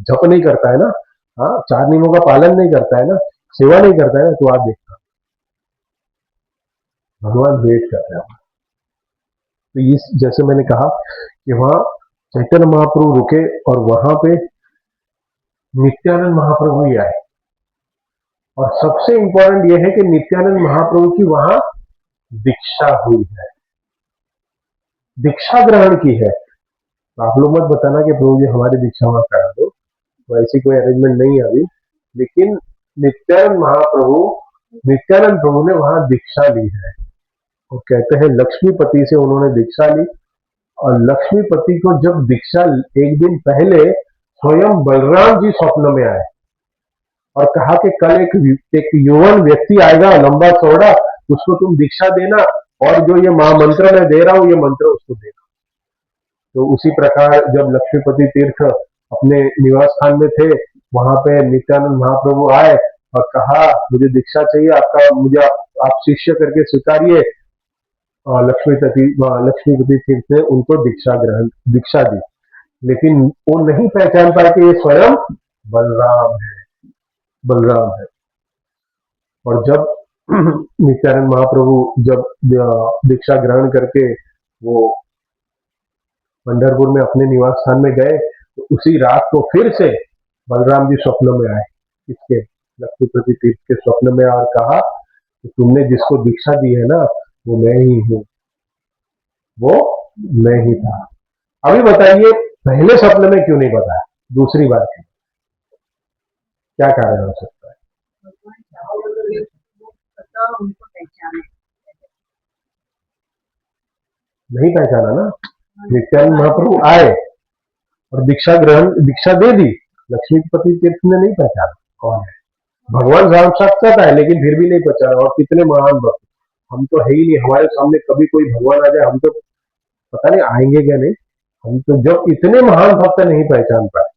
जप नहीं करता है ना, हाँ, 4 नियमों का पालन नहीं करता है ना, सेवा नहीं करता है ना, तू आज देखता, भगवान वेट कर रहे हैं। तो इस, जैसे मैंने कहा कि वहां चैतन्य महाप्रभु रुके और वहां पे नित्यानंद महाप्रभु ही आए। और सबसे इंपॉर्टेंट यह है कि नित्यानंद महाप्रभु की वहां दीक्षा हुई है, दीक्षा ग्रहण की है। तो आप लोग मत बताना कि प्रभु जी हमारी दीक्षा वहां करा दो, तो ऐसी कोई अरेंजमेंट नहीं है अभी। लेकिन नित्यानंद प्रभु ने वहां दीक्षा ली है। और कहते हैं लक्ष्मीपति से उन्होंने दीक्षा ली, और लक्ष्मीपति को जब दीक्षा एक दिन पहले स्वयं बलराम जी स्वप्न में आए और कहा कि कल एक युवन व्यक्ति आएगा, लंबा चौड़ा, उसको तुम दीक्षा देना, और जो ये महामंत्र मैं दे रहा हूं, ये मंत्र उसको देना। तो उसी प्रकार जब लक्ष्मीपति तीर्थ अपने निवास स्थान में थे, वहां पे नित्यानंद महाप्रभु आए और कहा मुझे दीक्षा चाहिए, आपका मुझे आप शिष्य करके स्वीकारिए। और लक्ष्मीपति तीर्थ ने उनको दीक्षा दी, लेकिन वो नहीं पहचान पाए कि ये स्वयं बलराम है। और जब नित्यानंद महाप्रभु जब दीक्षा ग्रहण करके वो पंढरपुर में अपने निवास स्थान में गए, तो उसी रात को फिर से बलराम जी स्वप्न में आए, इसके लक्ष्मीपति तीर्थ के स्वप्न में, और कहा कि तुमने जिसको दीक्षा दी है ना, वो मैं ही हूं, वो मैं ही था। अभी बताइए पहले स्वप्न में क्यों नहीं बताया, दूसरी बार क्यों? क्या कारण हो सकता है? भगवान चाहो तो पता उनको पहचाने। नहीं पहचाना ना। नित्यानंद महाप्रभु आए और दीक्षा दे दी, लक्ष्मीपति तीर्थ ने नहीं पहचाना कौन है। भगवान राम साक्षात आए, लेकिन फिर भी नहीं पहचाना। और कितने महान भक्त, हम तो है ही नहीं, हमारे सामने कभी कोई भगवान आ जाए, हम तो पता नहीं आएंगे क्या नहीं। हम तो जब इतने महान भक्त नहीं पहचान पाए,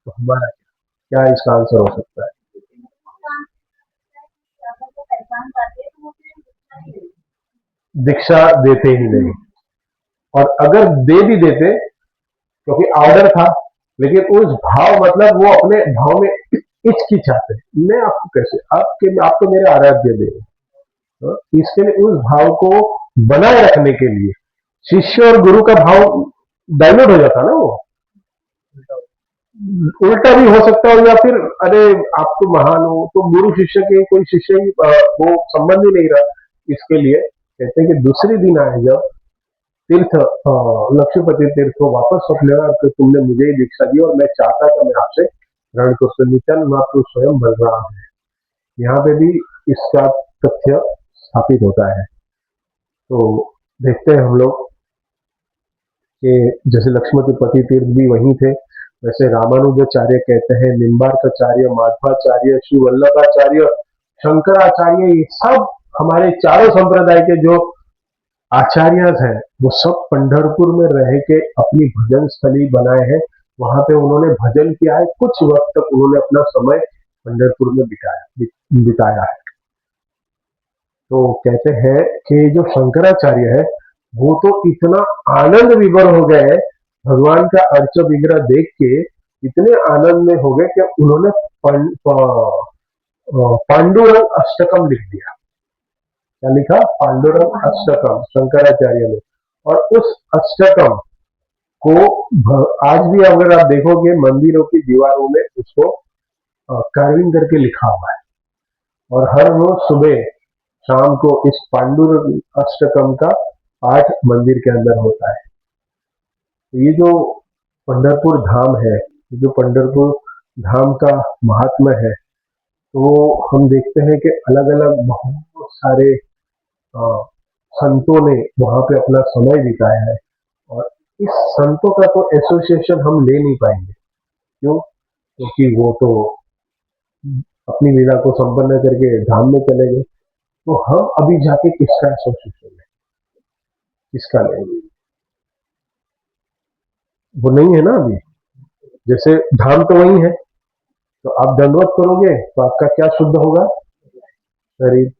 तो हमारा क्या इसका आंसर हो सकता है? दीक्षा देते ही नहीं, और अगर दे भी देते, क्योंकि ऑर्डर था, लेकिन उस भाव, मतलब वो अपने भाव में हिचकिचाते, मैं आपको कैसे, आप तो मेरे आराध्य देव, तो इसके लिए उस भाव को बनाए रखने के लिए शिष्य और गुरु का भाव डायलूट हो जाता ना, वो उल्टा भी हो सकता है। या फिर अरे आप तो महान हो, तो गुरु शिष्य के कोई शिष्य वो संबंध ही नहीं रहा। इसके लिए कहते हैं कि दूसरी दिन आए जब तीर्थ, लक्ष्मीपति तीर्थ को वापस स्वप्न आया कि तुमने मुझे ही दीक्षा दी और मैं चाहता था मैं आपसे ग्रहण करूं। नित्यानंद महाप्रभु स्वयं बलराम है। यहाँ पे भी इसका तथ्य स्थापित होता है। तो देखते हैं हम लोग कि जैसे लक्ष्मीपति तीर्थ भी वहीं थे, वैसे रामानुजाचार्य कहते हैं, निम्बार्काचार्य, माध्वाचार्य, श्री वल्लभाचार्य, शंकराचार्य, ये सब हमारे चारों संप्रदाय के जो आचार्य हैं वो सब पंढरपुर में रह के अपनी भजन स्थली बनाए हैं। वहां पे उन्होंने भजन किया है, कुछ वक्त तक उन्होंने अपना समय पंढरपुर में बिताया है। तो कहते हैं कि जो शंकराचार्य है वो तो इतना आनंद विभोर हो गए, भगवान का अर्च विग्रह देख के इतने आनंद में हो गए कि उन्होंने पांडुरंग अष्टकम लिख दिया। क्या लिखा? पांडुरंग अष्टकम, शंकराचार्य ने। और उस अष्टकम को आज भी अगर आप देखोगे मंदिरों की दीवारों में उसको कार्विंग करके लिखा हुआ है, और हर रोज सुबह शाम को इस पांडुरंग अष्टकम का पाठ मंदिर के अंदर होता है। तो ये जो पंढरपुर धाम है, जो पंढरपुर धाम का महात्म्य है, तो हम देखते हैं कि अलग अलग बहुत सारे संतों ने वहां पे अपना समय बिताया है, और इस संतों का तो एसोसिएशन हम ले नहीं पाएंगे। क्यों? क्योंकि वो तो अपनी लीला को संपन्न करके धाम में चले गए। तो हम अभी जाके किसका एसोसिएशन लें, किसका लेंगे? वो नहीं है ना अभी। जैसे धाम तो वही है, तो आप दंडवत करोगे तो आपका क्या शुद्ध होगा? शरीर।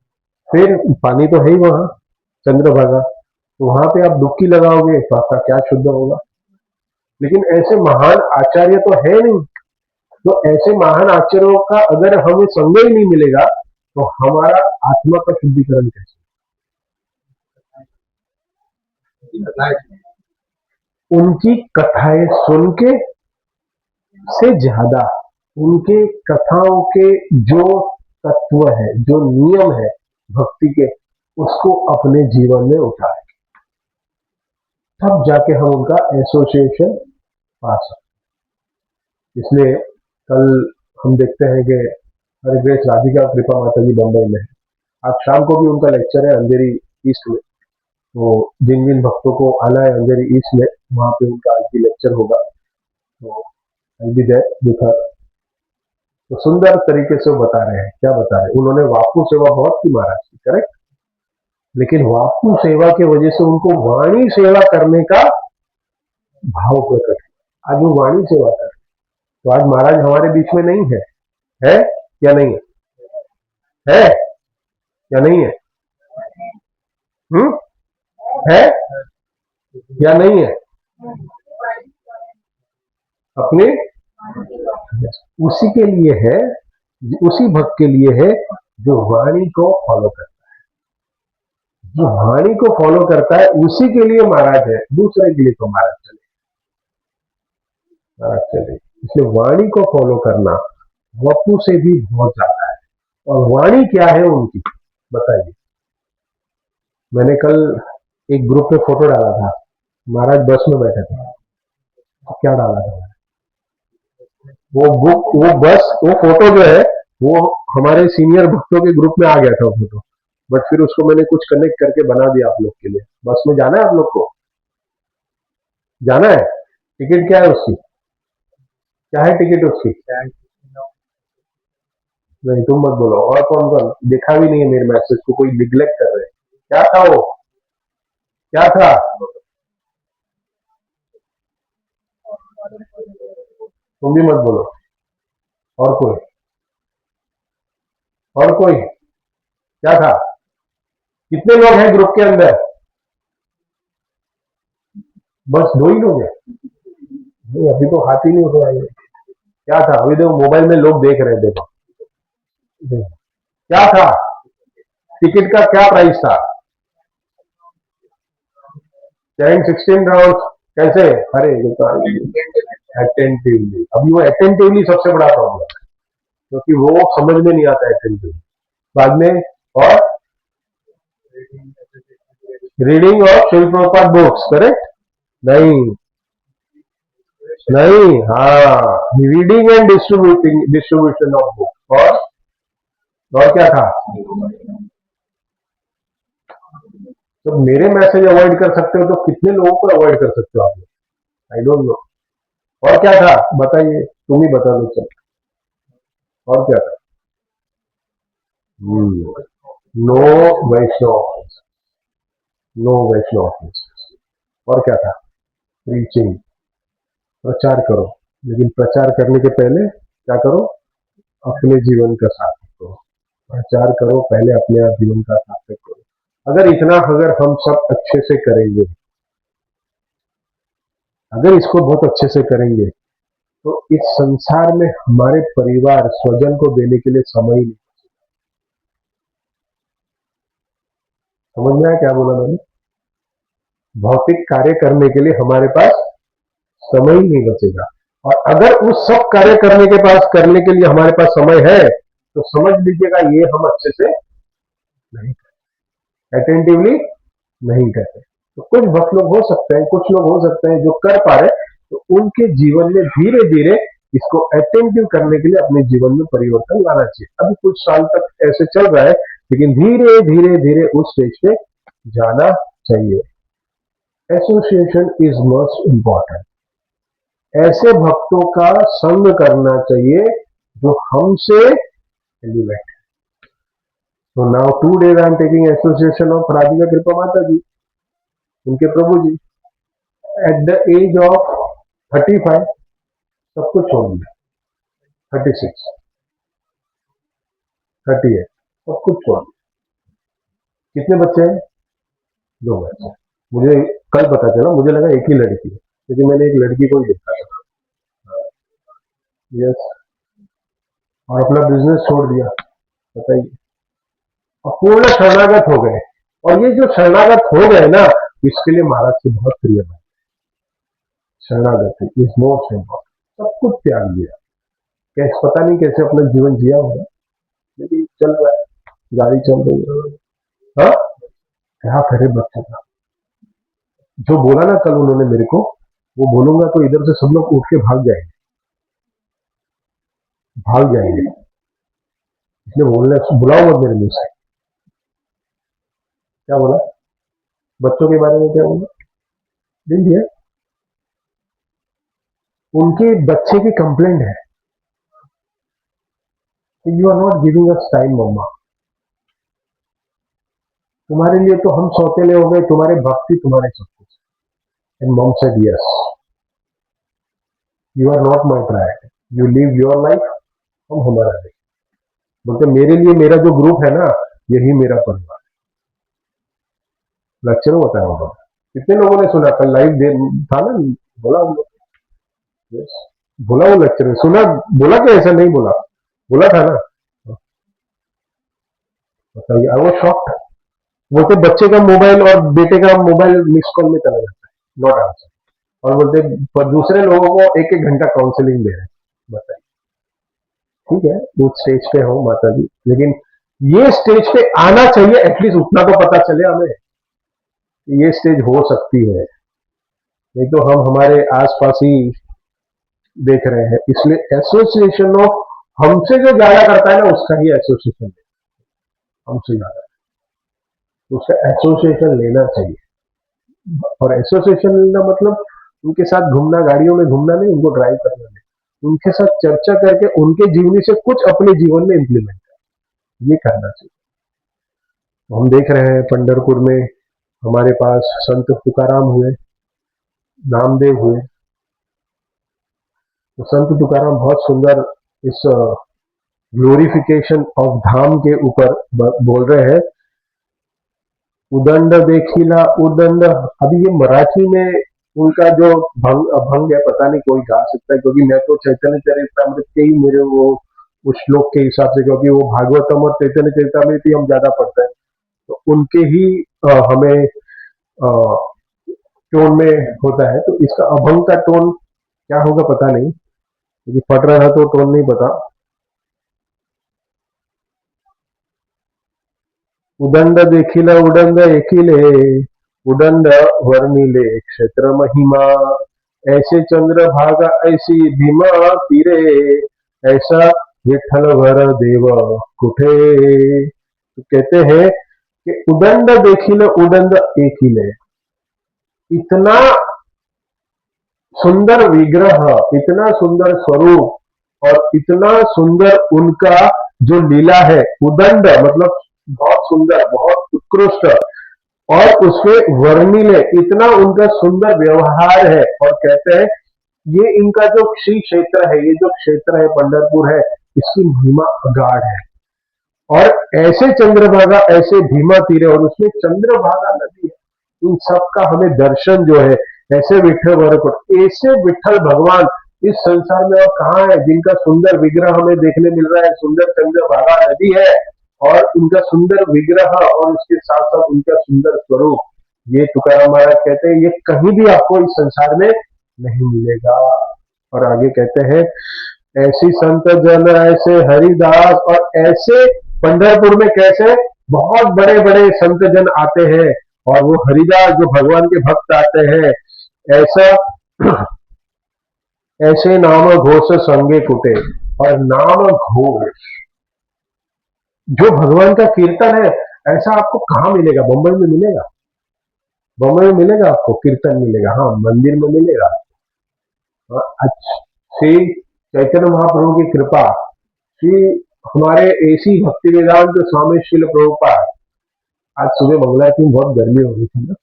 फिर पानी तो है ही वहां, चंद्रभागा, तो वहां पे आप डुबकी लगाओगे तो आपका क्या शुद्ध होगा? लेकिन ऐसे महान आचार्य तो है नहीं। तो ऐसे महान आचार्यों का अगर हमें संग ही नहीं मिलेगा तो हमारा आत्मा का शुद्धिकरण कैसे? उनकी कथाएं सुन के से ज्यादा उनके कथाओं के जो तत्व है, जो नियम है भक्ति के, उसको अपने जीवन में उतारे, तब जाके हम उनका एसोसिएशन पा सकते। इसलिए कल हम देखते हैं कि हर ग्रेस राधिका कृपा माता जी बम्बई में है। आज शाम को भी उनका लेक्चर है अंधेरी ईस्ट में, तो जिन जिन भक्तों को आना है अंधेरी ईस्ट में, वहां पे उनका आज भी लेक्चर होगा। तो भी देखा तो सुंदर तरीके से वो बता रहे हैं। क्या बता रहे हैं? उन्होंने वापू सेवा बहुत की महाराज की, करेक्ट, लेकिन वापू सेवा के वजह से उनको वाणी सेवा करने का भाव प्रकट। आज वो वाणी सेवा कर, तो आज महाराज हमारे बीच में नहीं है या नहीं है या नहीं है? है या नहीं है? अपने उसी के लिए है, उसी भक्त के लिए है जो वाणी को फॉलो करता है। जो वाणी को फॉलो करता है उसी के लिए महाराज है, दूसरे के लिए तो महाराज चले। इसलिए वाणी को फॉलो करना वपू से भी बहुत ज्यादा है। और वाणी क्या है उनकी, बताइए। मैंने कल एक ग्रुप में फोटो डाला था, महाराज बस में बैठे थे। तो क्या डाला था? वो फोटो जो है वो हमारे सीनियर भक्तों के ग्रुप में आ गया था वो फोटो, बट फिर उसको मैंने कुछ कनेक्ट करके बना दिया आप लोग के लिए। बस में जाना है आप लोग को? जाना है? टिकट क्या है उसकी? क्या है टिकट उसकी? नहीं तुम मत बोलो। और कौन कौन? देखा भी नहीं है मेरे मैसेज को, कोई निग्लेक्ट कर रहे हैं। क्या था वो? क्या था? तुम भी मत बोलो। और कोई? और कोई? क्या था? कितने लोग हैं ग्रुप के अंदर? बस 2 ही लोग हैं। नहीं अभी तो हाथ ही नहीं उठवाएंगे। क्या था? अभी देखो मोबाइल में लोग देख रहे हैं, देखो क्या था? टिकट का क्या प्राइस था? 10-16 राउंड कैसे? अरे अटेंटिवली, अभी वो अटेंटिवली सबसे बड़ा प्रॉब्लम है, क्योंकि वो समझ में नहीं आता अटेंटिवली बाद में। और रीडिंग ऑफ शिल प्रभुपाद बुक्स, करेक्ट? नहीं, हाँ, reading and distribution of books. और क्या था? जब मेरे मैसेज अवॉइड कर सकते हो तो कितने लोगों को अवॉइड कर सकते हो आप लोग? I don't know. और क्या था बताइए, तुम ही बता दो चल। और क्या था? नो वैष्णव ऑफिस, नो वैष्णव ऑफिस। और क्या था? प्रीचिंग, प्रचार करो, लेकिन प्रचार करने के पहले क्या करो? अपने जीवन का सार्थक करो। प्रचार करो पहले अपने आप जीवन का सार्थक करो। अगर हम सब अच्छे से करेंगे, अगर इसको बहुत अच्छे से करेंगे, तो इस संसार में हमारे परिवार स्वजन को देने के लिए समय ही नहीं। समझ में आया क्या बोला मैंने? भौतिक कार्य करने के लिए हमारे पास समय ही नहीं बचेगा। और अगर उस सब कार्य करने के लिए हमारे पास समय है, तो समझ लीजिएगा ये हम अच्छे से नहीं करते, अटेंटिवली नहीं करते। तो कुछ बहुत लोग हो सकते हैं, कुछ लोग हो सकते हैं जो कर पा रहे, तो उनके जीवन में धीरे धीरे इसको अटेंटिव करने के लिए अपने जीवन में परिवर्तन लाना चाहिए। अभी कुछ साल तक ऐसे चल रहा है, लेकिन धीरे धीरे धीरे उस स्टेज पे जाना चाहिए। Association is most important. ऐसे भक्तों का संग करना चाहिए जो हमसे elevate. So now 2 days I am taking association of Radhika Kripa Mata ji, उनके प्रभु जी। एट द एज ऑफ 35 सब कुछ छोड़ दिया, 36, 38 सब कुछ छोड़ दिया। कितने बच्चे हैं? 2 बच्चे। मुझे कल पता चला, मुझे लगा एक ही लड़की है, लेकिन मैंने एक लड़की को ही देखा था। यस। और अपना बिजनेस छोड़ दिया, बताइए। और पूर्ण शरणागत हो गए। और ये जो शरणागत हो गए ना, इसके लिए महाराज से बहुत प्रिय है। शरणागति इज मोस्ट इम्पोर्टेंट। सब कुछ त्याग दिया, कैसे पता नहीं कैसे अपना जीवन जिया होगा, लेकिन चल रहा है, गाड़ी चल रही है। हाँ, क्या करे बच्चे का। जो बोला ना कल उन्होंने मेरे को, वो बोलूंगा तो इधर से सब लोग उठ के भाग जाएंगे, भाग जाएंगे। इसलिए बोलने बुलाओ मत मेरे मुंह से। क्या बोला? बच्चों के बारे में क्या बोला? दिन दिया। उनके बच्चे की कंप्लेंट है, you are not giving us time mama. तुम्हारे लिए तो हम सौतेले हो गए, तुम्हारे भक्ति तुम्हारे सब कुछ। And mom said yes, you are not my priority, you live your life, हम हमारा लाइफ। बोलते मेरे लिए मेरा जो ग्रुप है ना, यही मेरा परिवार। लेक्चर होता है वहां। कितने लोगों ने सुना? कल लाइव था ना, बोला हम लोग। यस, बोला वो लेक्चर में, सुना? बोला कि ऐसा नहीं बोला? बोला था ना। बताइए, आई वाज शॉक्ड। बोलते बच्चे का मोबाइल और बेटे का मोबाइल मिस कॉल में चला जाता है, नॉट आंसर। और बोलते पर दूसरे लोगों को एक एक घंटा काउंसलिंग दे रहे हैं। बताइए। ठीक है, उस स्टेज पे हो माता जी, लेकिन ये स्टेज पे आना चाहिए, एटलीस्ट उतना तो पता चले हमें, ये स्टेज हो सकती है। नहीं तो हम हमारे आसपास ही देख रहे हैं। इसलिए एसोसिएशन ऑफ हमसे जो ज्यादा करता है ना, उसका ही एसोसिएशन है। हमसे ज्यादा तो उसका एसोसिएशन लेना चाहिए। और एसोसिएशन लेना मतलब उनके साथ घूमना, गाड़ियों में घूमना नहीं, उनको ड्राइव करना नहीं, उनके साथ चर्चा करके उनके जीवनी से कुछ अपने जीवन में इंप्लीमेंट करना, ये करना चाहिए। तो हम देख रहे हैं पंढरपुर में हमारे पास संत तुकाराम हुए, नामदेव हुए। तो संत तुकाराम बहुत सुंदर इस ग्लोरिफिकेशन ऑफ धाम के ऊपर बोल रहे हैं। उदंड देखिला उदंड। अभी ये मराठी में उनका जो अभंग है, पता नहीं कोई गा सकता है, क्योंकि मैं तो चैतन्य चरितामृत के ही मेरे वो उस श्लोक के हिसाब से, क्योंकि वो भागवतम और चैतन्य चरितामृत ही हम ज्यादा पढ़ते हैं, तो उनके ही हमें टोन में होता है। तो इसका अभंग का टोन क्या होगा पता नहीं, क्योंकि पढ़ रहा था तो टोन नहीं पता। उदंड देखिला उदंड एकिले, उदंड वर्णिले क्षेत्र महिमा, ऐसे चंद्र भागा ऐसी भीमा तीरे, ऐसा विठल भर देव कुठे। तो कहते हैं कि उदंड देखिले उदंड एकिले, इतना सुंदर विग्रह, इतना सुंदर स्वरूप और इतना सुंदर उनका जो लीला है, उदंड मतलब बहुत सुंदर, बहुत उत्कृष्ट, और उसमें वर्णिले इतना उनका सुंदर व्यवहार है। और कहते हैं ये इनका जो श्री क्षेत्र है, ये जो क्षेत्र है पंढरपुर है, इसकी महिमा अगाध है। और ऐसे चंद्रभागा, ऐसे भीमा तीरे, और उसमें चंद्रभागा नदी है, इन सब का हमें दर्शन जो है, ऐसे विठल भगवान, ऐसे विठल भगवान इस संसार में और कहाँ है जिनका सुंदर विग्रह हमें देखने मिल रहा है। सुंदर चंद्रभागा नदी है और उनका सुंदर विग्रह और उसके साथ साथ उनका सुंदर स्वरूप, ये तुकाराम महाराज कहते हैं ये कहीं भी आपको इस संसार में नहीं मिलेगा। और आगे कहते हैं ऐसी संत जन ऐसे हरिदास, और ऐसे पंढरपुर में कैसे बहुत बड़े बड़े संत जन आते हैं और वो हरिदास जो भगवान के भक्त आते हैं, ऐसा ऐसे नाम घोष संगे कुटे। और नाम घोष जो भगवान का कीर्तन है, ऐसा आपको कहाँ मिलेगा? बम्बई में मिलेगा? बम्बई में मिलेगा आपको कीर्तन? मिलेगा, हाँ मंदिर में मिलेगा। अच्छा, श्री चैतन्य महाप्रभु की कृपा, श्री हमारे एसी भक्ति वेदांत स्वामी श्रील प्रभुपाद, आज सुबह मंगलारती में बहुत गर्मी हो रही थी ना,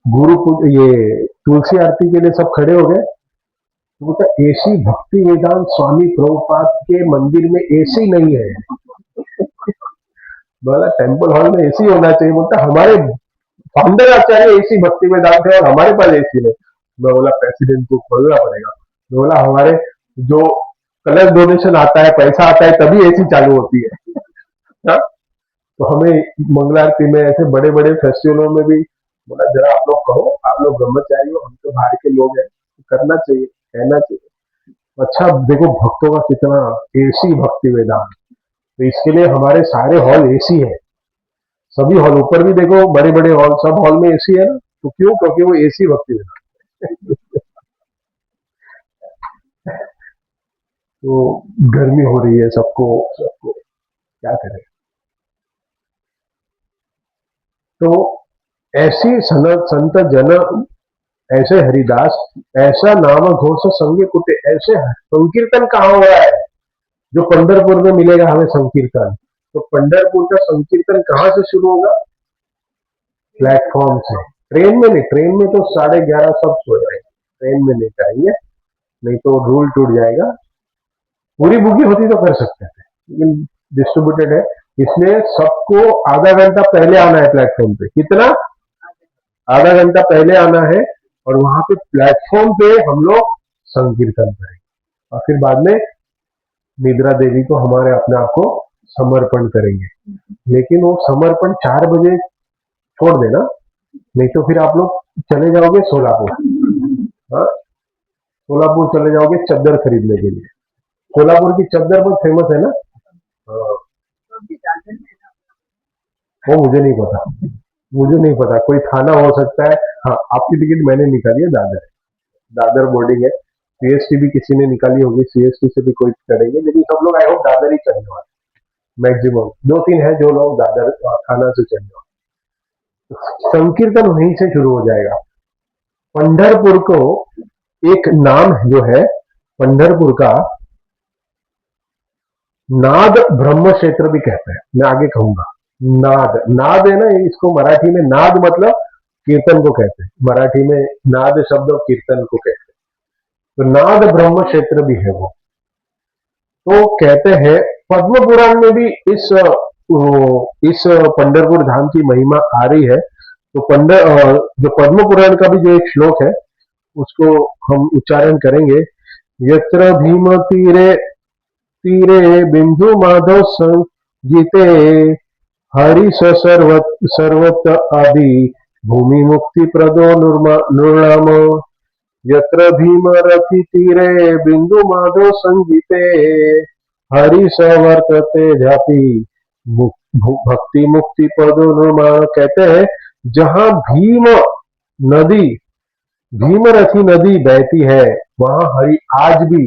गुरु ये तुलसी आरती के लिए सब खड़े हो गए, तो बोलता एसी भक्ति वेदांत स्वामी प्रभुपाद के मंदिर में एसी नहीं है। बोला टेम्पल हॉल में एसी होना चाहिए। बोलता हमारे फाउंडर आचार्य एसी भक्ति वेदांत है और हमारे पास एसी नहीं। मैं बोला प्रेसिडेंट को खोलना पड़ेगा। मैं बोला हमारे जो कलर डोनेशन आता है, पैसा आता है, तभी एसी चालू होती है। हा? तो हमें मंगलारती में ऐसे बड़े बड़े फेस्टिवलों में भी बोला जरा आप लोग कहो, आप लोग ब्रह्मचारी हो, हम तो बाहर के लोग हैं, करना चाहिए, कहना चाहिए। अच्छा देखो भक्तों का कितना एसी भक्ति वेदांत, तो इसके लिए हमारे सारे हॉल एसी है, सभी हॉल, ऊपर भी देखो बड़े बड़े हॉल, सब हॉल में एसी है ना। तो क्यों? क्योंकि वो एसी भक्ति वेदांत। तो गर्मी हो रही है सबको सबको, क्या करें। तो ऐसी संत जन ऐसे हरिदास, ऐसा नाम घोष संगे कुटे, ऐसे संकीर्तन कहाँ हो रहा है जो पंढरपुर में मिलेगा हमें संकीर्तन। तो पंढरपुर का संकीर्तन कहाँ से शुरू होगा? प्लेटफॉर्म से। ट्रेन में नहीं, ट्रेन में तो 11:30 सब सो जाएंगे, ट्रेन में नहीं जाएंगे, नहीं तो रूल टूट जाएगा। पूरी बुकी होती तो कर सकते थे, लेकिन डिस्ट्रीब्यूटेड है, इसलिए सबको आधा घंटा पहले आना है प्लेटफॉर्म पे। कितना? आधा घंटा पहले आना है, और वहां पे प्लेटफॉर्म पे हम लोग संकीर्तन करेंगे, और फिर बाद में निद्रा देवी को हमारे अपने आप को समर्पण करेंगे। लेकिन वो समर्पण 4 बजे छोड़ देना, नहीं तो फिर आप लोग चले जाओगे सोलापुर। हाँ, सोलापुर चले जाओगे चद्दर खरीदने के लिए। सोलापुर की चद्दर बहुत फेमस है ना। वो मुझे नहीं पता, मुझे नहीं पता, कोई थाना हो सकता है। हाँ, आपकी टिकट मैंने निकाली है, दादर है, दादर बोर्डिंग है। सीएसटी भी किसी ने निकाली होगी, सीएसटी से भी कोई करेंगे, लेकिन सब लोग आई होप दादर ही चलने वाले, मैक्सिमम 2-3 है जो लोग दादर थाना से चलने वाले। संकीर्तन वहीं से शुरू हो जाएगा। पंढरपुर को एक नाम जो है पंढरपुर का, नाद ब्रह्म क्षेत्र भी कहते हैं, मैं आगे कहूंगा। नाद, नाद है ना, इसको मराठी में नाद मतलब कीर्तन को कहते हैं, मराठी में नाद शब्द कीर्तन को कहते हैं। तो नाद ब्रह्म क्षेत्र भी है वो। तो कहते हैं पद्म पुराण में भी इस पंढरपुर धाम की महिमा आ रही है। तो जो पद्म पुराण का भी जो एक श्लोक है उसको हम उच्चारण करेंगे। यत्र भीम तीरे तीरे बिंदु माधव संगीते हरि सर्वत आदि भूमि मुक्ति प्रदो नृणाम। यत्र भीम रथि तीरे बिंदु माधव संगीते हरि वर्तते जाति भक्ति मुक्ति पदो नृणाम। कहते हैं जहां भीम नदी, भीमरथी नदी बहती है, वहां हरि आज भी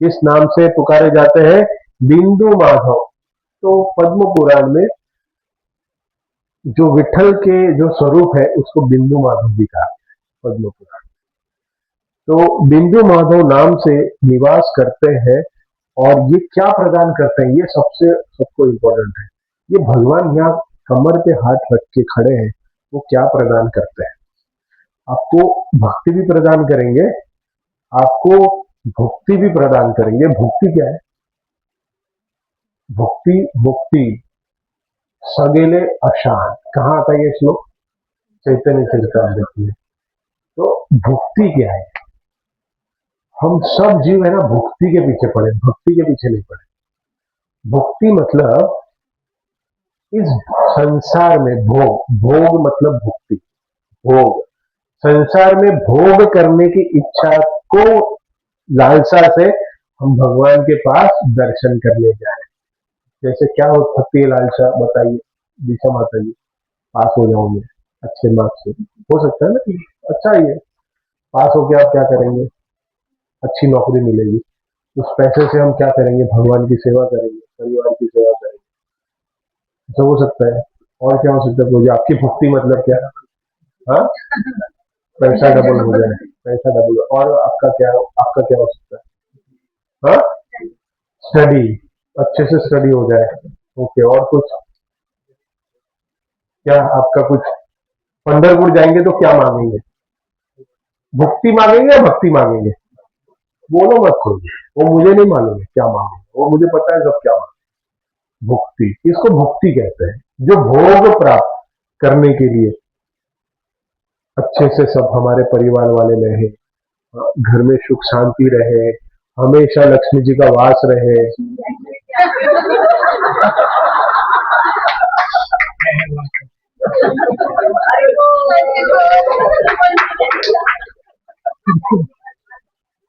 इस नाम से पुकारे जाते हैं, बिंदु माधव। तो पद्म पुराण में जो विठल के जो स्वरूप है उसको बिंदु माधव भी कहा पद्म पुराण। तो बिंदु माधव नाम से निवास करते हैं और ये क्या प्रदान करते हैं, ये सबसे सबको इम्पोर्टेंट है। ये भगवान यहाँ कमर पे हाथ रख के खड़े हैं, वो क्या प्रदान करते हैं? आपको भक्ति भी प्रदान करेंगे, आपको भुक्ति भी प्रदान करेंगे। भुक्ति क्या है? भुक्ति मुक्ति सगेले अशांत, कहाँ आता है ये श्लोक? चैतन्य चरितामृत में। तो भुक्ति क्या है? हम सब जीव है ना भुक्ति के पीछे पड़े, भक्ति के पीछे नहीं पड़े। भुक्ति मतलब इस संसार में भोग, भोग मतलब भुक्ति, भोग संसार में भोग करने की इच्छा को लालसा से हम भगवान के पास दर्शन करने जाए। जैसे क्या हो सकती है लालसा, बताइए दिशा माता जी? पास हो जाऊंगे अच्छे मार्क्स से, हो सकता है ना कि अच्छा ही है, पास होके आप क्या करेंगे? अच्छी नौकरी मिलेगी, उस पैसे से हम क्या करेंगे? भगवान की सेवा करेंगे, परिवार की सेवा करेंगे। ऐसा हो सकता है। और क्या हो सकता है? मुझे आपकी भक्ति मतलब क्या? हाँ, पैसा डबल हो जाए, पैसा डबल। और आपका क्या हो सकता है? हाँ, स्टडी, अच्छे से स्टडी हो जाए। ओके, और कुछ क्या? आपका कुछ पंढरपुर जाएंगे तो क्या मांगेंगे? भक्ति मांगेंगे या भक्ति मांगेंगे? बोलो मत खोलिए, वो मुझे नहीं मालूम है क्या मांगेंगे, वो मुझे पता है सब क्या मांगेंगे। भक्ति, इसको भक्ति कहते हैं, जो भोग प्राप्त करने के लिए अच्छे से सब हमारे परिवार वाले रहे, घर में सुख शांति रहे, हमेशा लक्ष्मी जी का वास रहे।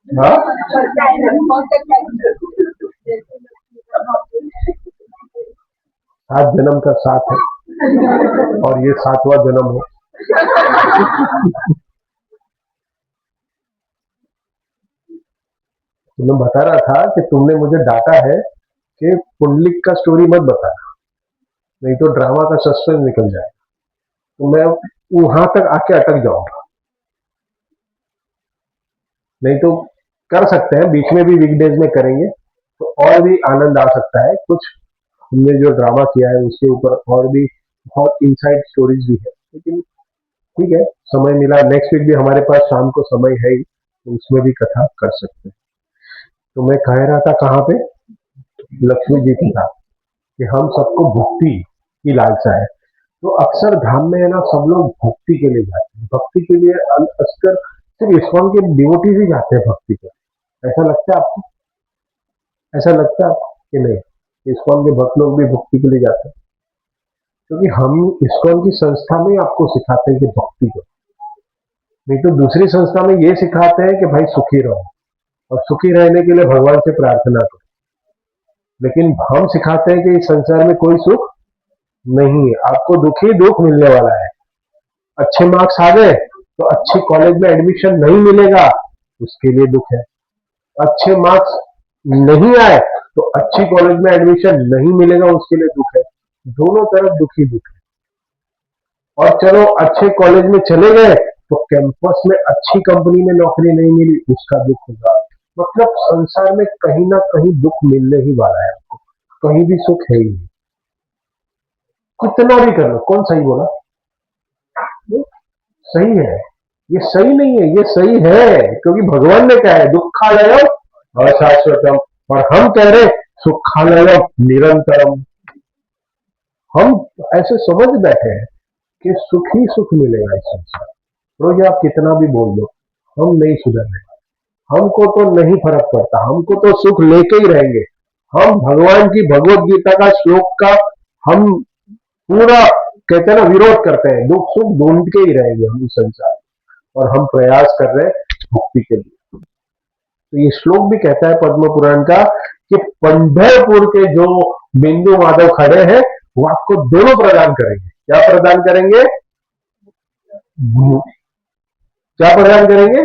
हाँ, 7 जन्म का साथ है और ये 7वां जन्म है। तो मैं बता रहा था कि तुमने मुझे डांटा है कि पुंडलिक का स्टोरी मत बताना, नहीं तो ड्रामा का सस्पेंस निकल जाए, तो मैं वहां तक आके अटक जाऊंगा। नहीं तो कर सकते हैं, बीच में भी वीकडेज में करेंगे तो और भी आनंद आ सकता है। कुछ हमने जो ड्रामा किया है उसके ऊपर और भी बहुत इनसाइड स्टोरीज भी है, लेकिन ठीक है, समय मिला, नेक्स्ट वीक भी हमारे पास शाम को समय है ही, तो उसमें भी कथा कर सकते हैं। तो मैं कह रहा था कहाँ पे? लक्ष्मी जी की था कि हम सबको भक्ति की लालसा है। तो अक्सर धाम में है ना सब लोग भक्ति के लिए जाते हैं, भक्ति के लिए अक्सर सिर्फ इस्कॉन के डिवोटीज ही जाते हैं भक्ति को। ऐसा लगता है आपको? ऐसा लगता है आपको कि नहीं इस्कॉन के भक्त लोग भी भक्ति के लिए जाते हैं? क्योंकि हम इस्कॉन की संस्था में आपको सिखाते हैं कि भक्ति करो, नहीं तो दूसरी संस्था में ये सिखाते हैं कि भाई सुखी रहो और सुखी रहने के लिए भगवान से प्रार्थना करो। लेकिन हम सिखाते हैं कि इस संसार में कोई सुख नहीं है, आपको दुख ही दुख मिलने वाला है। अच्छे मार्क्स आ गए तो अच्छे कॉलेज में एडमिशन नहीं मिलेगा, उसके लिए दुख है। अच्छे मार्क्स नहीं आए तो अच्छी कॉलेज में एडमिशन नहीं मिलेगा, उसके लिए दुख है। दोनों तरफ दुख ही दुख है। और चलो अच्छे कॉलेज में चले गए तो कैंपस में अच्छी कंपनी में नौकरी नहीं मिली, उसका दुख होगा। मतलब संसार में कहीं ना कहीं दुख मिलने ही वाला है आपको, कहीं भी सुख है ही नहीं। कितना भी कर लो। कौन सही बोला? सही है, ये सही नहीं है, ये सही है, क्योंकि भगवान ने कहा है दुखालय अशाश्वतम, और हम कह रहे सुखालय निरंतरम। हम ऐसे समझ बैठे हैं कि सुख ही सुख मिलेगा इस संसार। रोज आप कितना भी बोल दो, हम नहीं सुधरने, हमको तो नहीं फर्क पड़ता, हमको तो सुख लेके ही रहेंगे। हम भगवान की भगवत गीता का श्लोक का हम पूरा कहते हैं ना विरोध करते हैं, दुख सुख ढूंढ के ही रहेंगे हम इस संसार, और हम प्रयास कर रहे हैं मुक्ति के लिए। तो ये श्लोक भी कहता है पद्म पुराण का कि पंढरपुर के जो बिंदु माधव खड़े हैं वो आपको दोनों प्रदान करेंगे। क्या प्रदान करेंगे? क्या प्रदान करेंगे?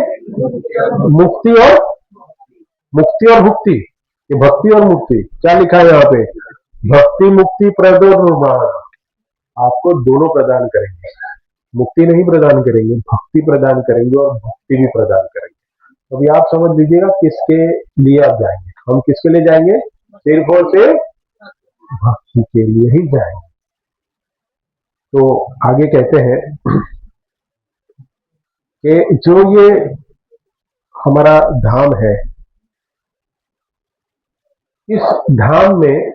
मुक्ति और मुक्ति और भुक्ति। ये भक्ति और मुक्ति क्या लिखा है यहाँ पे? भक्ति मुक्ति प्रदो निर्माण। आपको दोनों प्रदान करेंगे। मुक्ति नहीं प्रदान करेंगे, भक्ति प्रदान करेंगे और भक्ति भी प्रदान करेंगे। अभी आप समझ लीजिएगा किसके लिए आप जाएंगे। हम किसके लिए जाएंगे? सिर्फ और सिर्फ भक्ति के लिए ही जाएंगे। तो आगे कहते हैं कि जो ये हमारा धाम है, इस धाम में,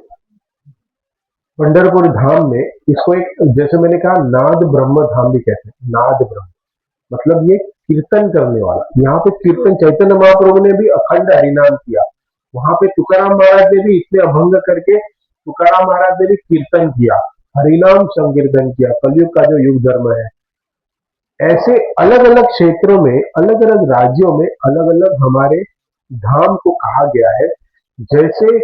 पंढरपुर धाम में, इसको एक, जैसे मैंने कहा, नाद ब्रह्म धाम भी कहते हैं। नाद ब्रह्म मतलब ये कीर्तन करने वाला। यहाँ पे कीर्तन चैतन्य महाप्रभु ने भी अखंड हरिनाम किया। वहां पे तुकाराम महाराज ने भी इतने अभंग करके तुकाराम महाराज ने भी कीर्तन किया, हरिनाम संकीर्तन किया। कलयुग का जो युग धर्म है, ऐसे अलग अलग क्षेत्रों में, अलग अलग राज्यों में अलग अलग हमारे धाम को कहा गया है। जैसे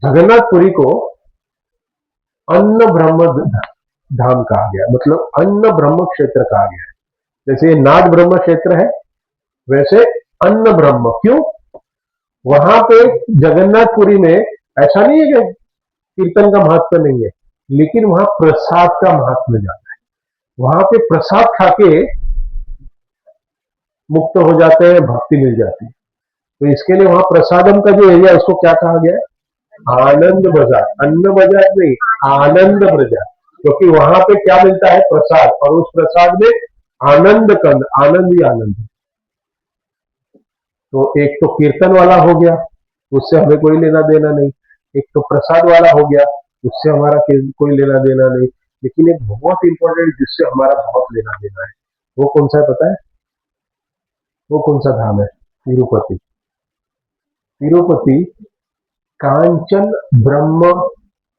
जगन्नाथपुरी को अन्न ब्रह्म धाम कहा गया, मतलब अन्न ब्रह्म क्षेत्र कहा गया है। जैसे नाद ब्रह्म क्षेत्र है, वैसे अन्न ब्रह्म। क्यों? वहां पे जगन्नाथपुरी में ऐसा नहीं है कि कीर्तन का महत्व नहीं है, लेकिन वहां प्रसाद का महत्व ज्यादा है। वहां पे प्रसाद खाके मुक्त हो जाते हैं, भक्ति मिल जाती है। तो इसके लिए वहां प्रसादम का जो एरिया, उसको क्या कहा गया है? आनंद बाजार। अन्न बाजार नहीं, आनंद बाजार। क्योंकि वहां पे क्या मिलता है? प्रसाद। और उस प्रसाद में आनंद कंद, आनंद ही आनंद। तो एक तो कीर्तन वाला हो गया, उससे हमें कोई लेना देना नहीं। एक तो प्रसाद वाला हो गया, उससे हमारा कोई लेना देना नहीं। लेकिन एक बहुत इंपॉर्टेंट जिससे हमारा बहुत लेना देना है, वो कौन सा है पता है? वो कौन सा धाम है? तिरुपति। तिरुपति कांचन ब्रह्म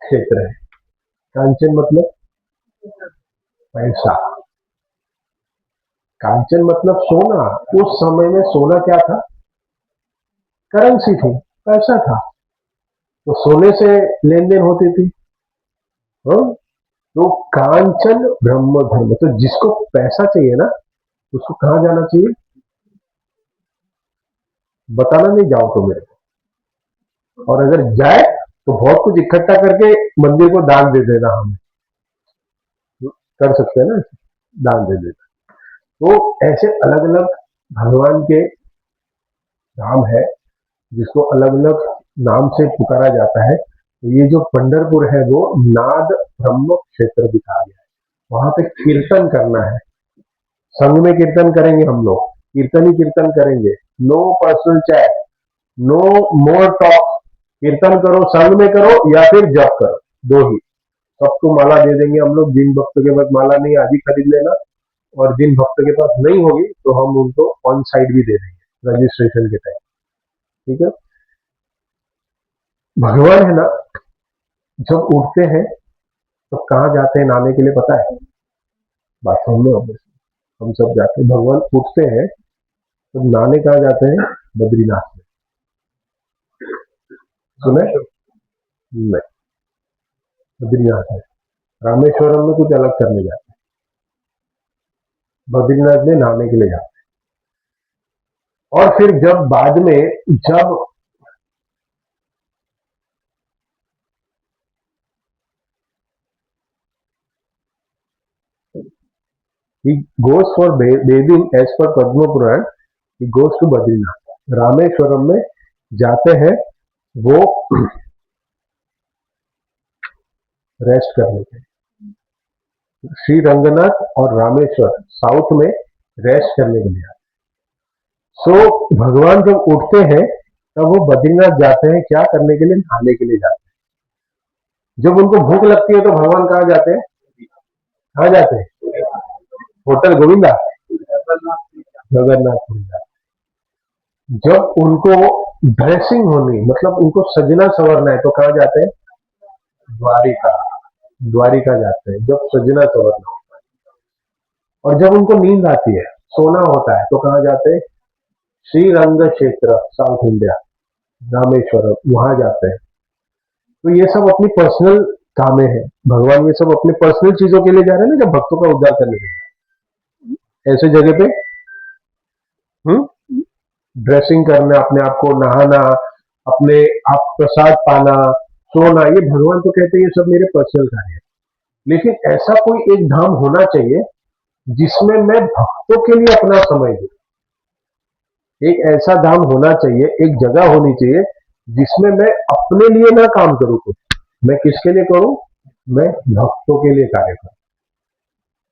क्षेत्र है। कांचन मतलब पैसा, कांचन मतलब सोना। उस समय में सोना क्या था? करेंसी थी, पैसा था। तो सोने से लेन देन होती थी। हाँ? तो कांचन ब्रह्म धर्म। तो जिसको पैसा चाहिए ना, उसको कहां जाना चाहिए? बताना नहीं, जाओ तो मेरे को। और अगर जाए तो बहुत कुछ इकट्ठा करके मंदिर को दान दे देना। हमें कर सकते हैं ना, दान दे देना। तो ऐसे अलग अलग भगवान के नाम है, जिसको अलग अलग नाम से पुकारा जाता है। तो ये जो पंढरपुर है, वो नाद ब्रह्म क्षेत्र दिखा गया है। वहां पे कीर्तन करना है, संग में कीर्तन करेंगे हम लोग, कीर्तन ही कीर्तन करेंगे। No personal chat, no more talk. कीर्तन करो, संग में करो या फिर जप करो, दो ही। सबको माला दे देंगे हम लोग। जिन भक्त के पास माला नहीं, आज ही खरीद लेना। और जिन भक्त के पास नहीं होगी तो हम उनको ऑन साइड भी दे देंगे रजिस्ट्रेशन के टाइम। ठीक है? भगवान है ना, जब उठते हैं तो कहाँ जाते हैं नहाने के लिए पता है? बाथरूम में। हम सब जाते हैं। भगवान उठते हैं तो नहाने कहाँ जाते हैं? बद्रीनाथ में। सुने? नहीं, बद्रीनाथ में। रामेश्वरम में कुछ अलग करने जाते हैं, बद्रीनाथ में नहाने के लिए जाते हैं। और फिर जब बाद में, जब he goes for bathing as per Padma Puran, he goes to Badrinath. Rameswaram में जाते हैं वो रेस्ट करने के लिए। श्री रंगनाथ और रामेश्वर साउथ में रेस्ट करने के लिए। सो भगवान जब उठते हैं तब वो बद्रीनाथ जाते हैं, क्या करने के लिए? नहाने के लिए जाते हैं। जब उनको भूख लगती है तो भगवान कहाँ जाते हैं? कहाँ जाते हैं? होटल गोविंदा, जगन्नाथपुरी जाते हैं। जब उनको ड्रेसिंग होनी, मतलब उनको सजना संवरना है, तो कहाँ जाते हैं? द्वारिका। द्वारिका जाते हैं जब सजना संवरना होता है। और जब उनको नींद आती है, सोना होता है, तो कहाँ जाते हैं? श्रीरंग क्षेत्र, साउथ इंडिया, रामेश्वरम, वहां जाते हैं। तो ये सब अपनी पर्सनल कामें हैं। भगवान ये सब अपने पर्सनल चीजों के लिए जा रहे हैं ना, जब भक्तों का उद्धार करने के लिए। ऐसे जगह पे ड्रेसिंग करना, अपने आप को नहाना, अपने आप प्रसाद पाना, सोना, ये भगवान तो कहते हैं ये सब मेरे पर्सनल कार्य है। लेकिन ऐसा कोई एक धाम होना चाहिए जिसमें मैं भक्तों के लिए अपना समय दूं। एक ऐसा धाम होना चाहिए, एक जगह होनी चाहिए जिसमें मैं अपने लिए ना काम करूं, कुछ मैं किसके लिए करूं, मैं भक्तों के लिए कार्य करूं।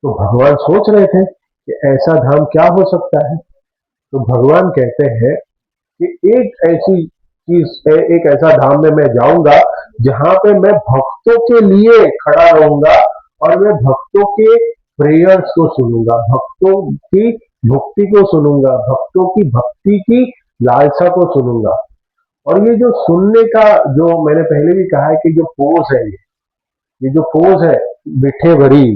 तो भगवान सोच रहे थे कि ऐसा धाम क्या हो सकता है। तो भगवान कहते हैं कि एक ऐसी चीज है, एक ऐसा धाम में मैं जाऊंगा जहां पे मैं भक्तों के लिए खड़ा रहूंगा और मैं भक्तों के प्रेयर्स को सुनूंगा, भक्तों की भक्ति को सुनूंगा, भक्तों की भक्ति की लालसा को सुनूंगा। और ये जो सुनने का, जो मैंने पहले भी कहा है कि जो पोज है, ये जो पोज है मिठे भरी,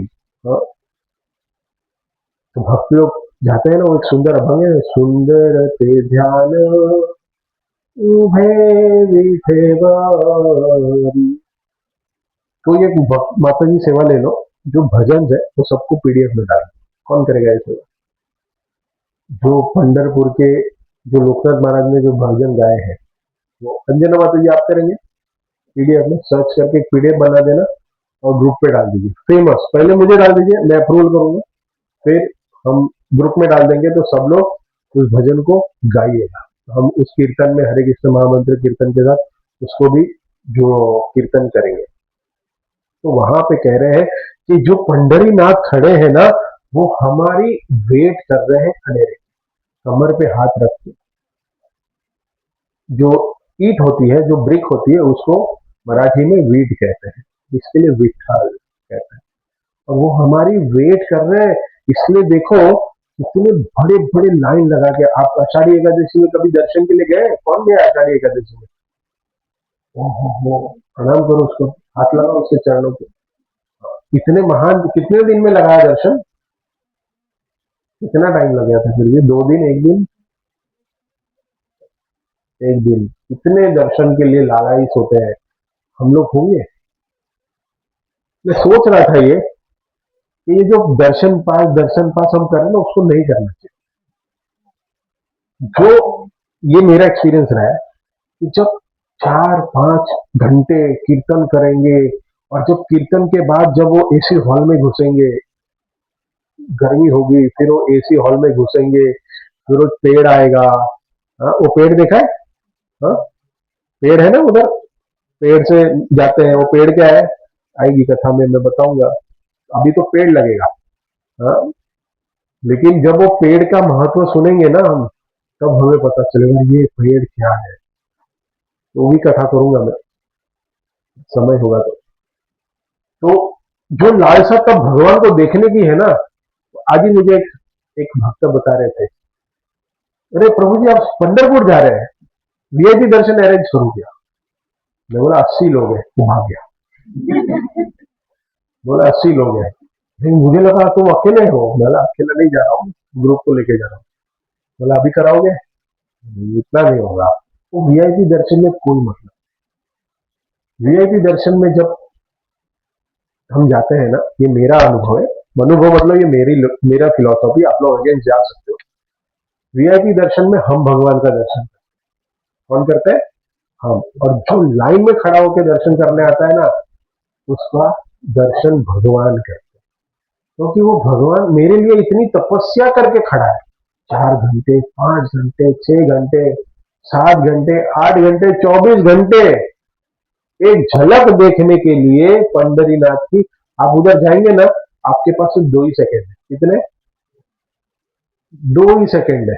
तो भक्ति लोग जाते हैं ना, वो एक सुंदर अभंग है, सुंदर ते ध्यान उभे विठेवारी। तो ये माता जी सेवा ले लो, जो भजन है वो सबको पीडीएफ में डाल, कौन करेगा ये सेवा। जो पंढरपुर के जो लोकनाथ महाराज ने जो भजन गाए हैं वो अंजना माता जी आप करेंगे, पीडीएफ में सर्च करके एक पीडीएफ बना देना और ग्रुप पे डाल दीजिए। फेमस पहले मुझे डाल दीजिए, मैं अप्रूवल करूंगा, फिर हम ग्रुप में डाल देंगे तो सब लोग उस भजन को गाइएगा। हम उस कीर्तन में हरे कृष्ण महामंत्र कीर्तन के साथ उसको भी जो कीर्तन करेंगे। तो वहां पे कह रहे हैं कि जो पंढरीनाथ खड़े हैं ना, वो हमारी वेट कर रहे हैं खड़े रहे, कमर पे हाथ रख के। जो ईट होती है, जो ब्रिक होती है, उसको मराठी में वीट कहते हैं, इसके लिए विठ्ठल कहते हैं। और वो हमारी वेट कर रहे हैं, इसलिए देखो इतने बड़े बड़े लाइन लगा के। आप आषाढ़ी एकादशी में कभी दर्शन के लिए गए? कौन गया आषाढ़ी एकादशी में? ओहो, प्रणाम करो उसको, हाथ लगाओ उसके चरणों पे। इतने महान, कितने दिन में लगाया दर्शन? कितना टाइम लग गया था? फिर भी 2 दिन, एक दिन, एक दिन इतने दर्शन के लिए लालायित होते हैं हम लोग होंगे। मैं सोच रहा था ये जो दर्शन पास हम कर रहे हैं ना, उसको नहीं करना चाहिए। जो ये मेरा एक्सपीरियंस रहा है कि जब 4-5 घंटे कीर्तन करेंगे और जब कीर्तन के बाद जब वो एसी हॉल में घुसेंगे, गर्मी होगी, फिर वो एसी हॉल में घुसेंगे, फिर वो पेड़ आएगा। हाँ, वो पेड़ देखा है? हाँ, पेड़ है ना उधर, पेड़ से जाते हैं। वो पेड़ क्या है, आएगी कथा में मैं बताऊंगा। अभी तो पेड़ लगेगा। हाँ, लेकिन जब वो पेड़ का महत्व सुनेंगे ना हम, तब हमें पता चलेगा ये पेड़ क्या है। तो भी कथा करूंगा मैं, समय होगा तो जो लालसा तब भगवान को देखने की है ना, तो आज ही मुझे एक भक्त बता रहे थे, अरे प्रभु जी आप पंढरपुर जा रहे हैं, वीआईपी दर्शन अरेंज करूं क्या? मैं बोला 80 लोग हैं। वो भाग गया। बोला 80 लोग हैं। लेकिन मुझे लगा तुम अकेले हो। मैं बोला अकेला नहीं जा रहा हूँ, ग्रुप को लेके जा रहा हूँ। बोला अभी कराओगे? इतना नहीं होगा। वो वीआईपी दर्शन में कोई मतलब, वीआईपी दर्शन में जब हम जाते हैं ना, ये मेरा अनुभव है, अनुभव मतलब ये मेरा फिलॉसफी, आप लोग अगेंस्ट जा सकते हो। वीआईपी दर्शन में हम भगवान का दर्शन करते हैं। कौन करते हैं? हम। और जो लाइन में खड़ा होकर दर्शन करने आता है ना, उसका दर्शन भगवान करते हैं। क्योंकि वो भगवान मेरे लिए इतनी तपस्या करके खड़ा है। 4 घंटे, 5 घंटे, 6 घंटे, 7 घंटे, 8 घंटे, 24 घंटे एक झलक देखने के लिए पंढरीनाथ की। आप उधर जाएंगे ना, आपके पास सिर्फ 2 ही सेकंड है। कितने? 2 ही सेकंड है।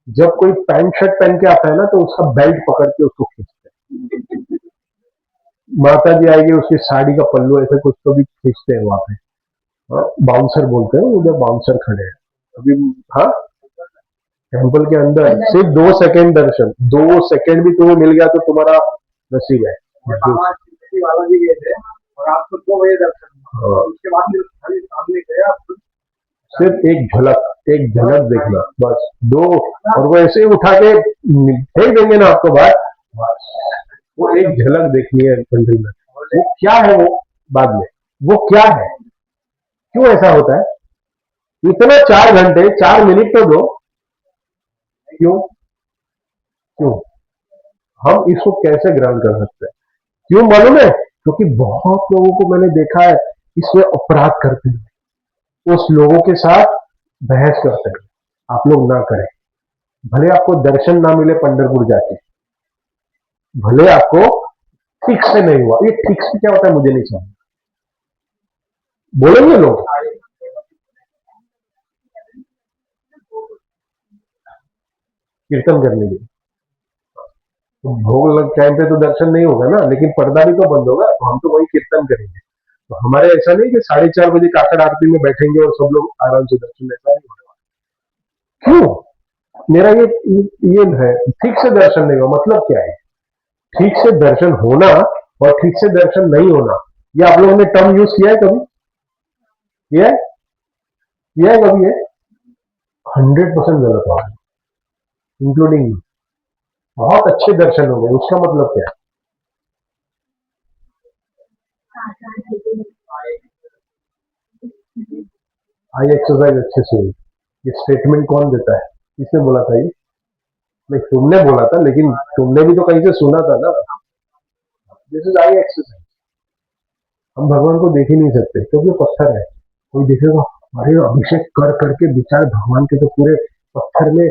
जब कोई पैंट शर्ट पहन के आता है ना, तो उसका बेल्ट पकड़ के उसको खींचते हैं। माता जी आएगी, उसकी साड़ी का पल्लू ऐसे कुछ तो भी खींचते हैं वहां पे। हाँ, बाउंसर बोलते हैं, उधर बाउंसर खड़े हैं अभी। हाँ, टेम्पल के अंदर सिर्फ 2 सेकंड दर्शन। 2 सेकंड भी तुम्हें मिल गया तो तुम्हारा नसीब है। बालाजी गए थे और आपको 2 बजे दर्शन हुआ। हाँ, उसके बाद में खाली सामने गया, सिर्फ एक झलक देखना बस। दो, और वो ऐसे ही उठा के फेंक देंगे ना आपको बाहर, बस वो एक झलक देखनी है पंडित में। वो क्या है वो बाद में, वो क्या है, क्यों ऐसा होता है? इतना 4 घंटे 4 मिनट तो दो, क्यों? क्यों? हम इसको कैसे ग्रहण कर सकते हैं? क्यों मालूम है? क्योंकि बहुत लोगों को मैंने देखा है इसमें अपराध करते हैं, उस लोगों के साथ बहस करते हैं। आप लोग ना करें। भले आपको दर्शन ना मिले पंढरपुर जाके, भले आपको ठीक से नहीं हुआ, ये ठीक से क्या होता है मुझे नहीं समझ, बोलेंगे लोग कीर्तन करने के लिए, तो भोग लग टाइम पे तो दर्शन नहीं होगा ना, लेकिन पर्दा भी तो बंद होगा, तो हम तो वही कीर्तन करेंगे। तो हमारे ऐसा नहीं कि 4:30 बजे काकड़ आरती में बैठेंगे और सब लोग आराम से दर्शन, ऐसा नहीं होने वाला। क्यों? मेरा ये है, ठीक से दर्शन नहीं हुआ मतलब क्या है? ठीक से दर्शन होना और ठीक से दर्शन नहीं होना, ये आप लोगों ने टर्म यूज किया है कभी? किया है? किया है कभी? है 100% गलत हुआ, इंक्लूडिंग बहुत अच्छे दर्शन हो गए, उसका मतलब क्या है? आई एक्सरसाइज अच्छे से हुई। ये स्टेटमेंट कौन देता है? किसने बोला था ये? नहीं, तुमने बोला था, लेकिन तुमने भी तो कहीं से सुना था ना। This is I exercise. हम भगवान को देख ही नहीं सकते क्योंकि वो पत्थर है। कोई देखेगा, अरे अभिषेक कर करके बेचारे भगवान के तो पूरे पत्थर में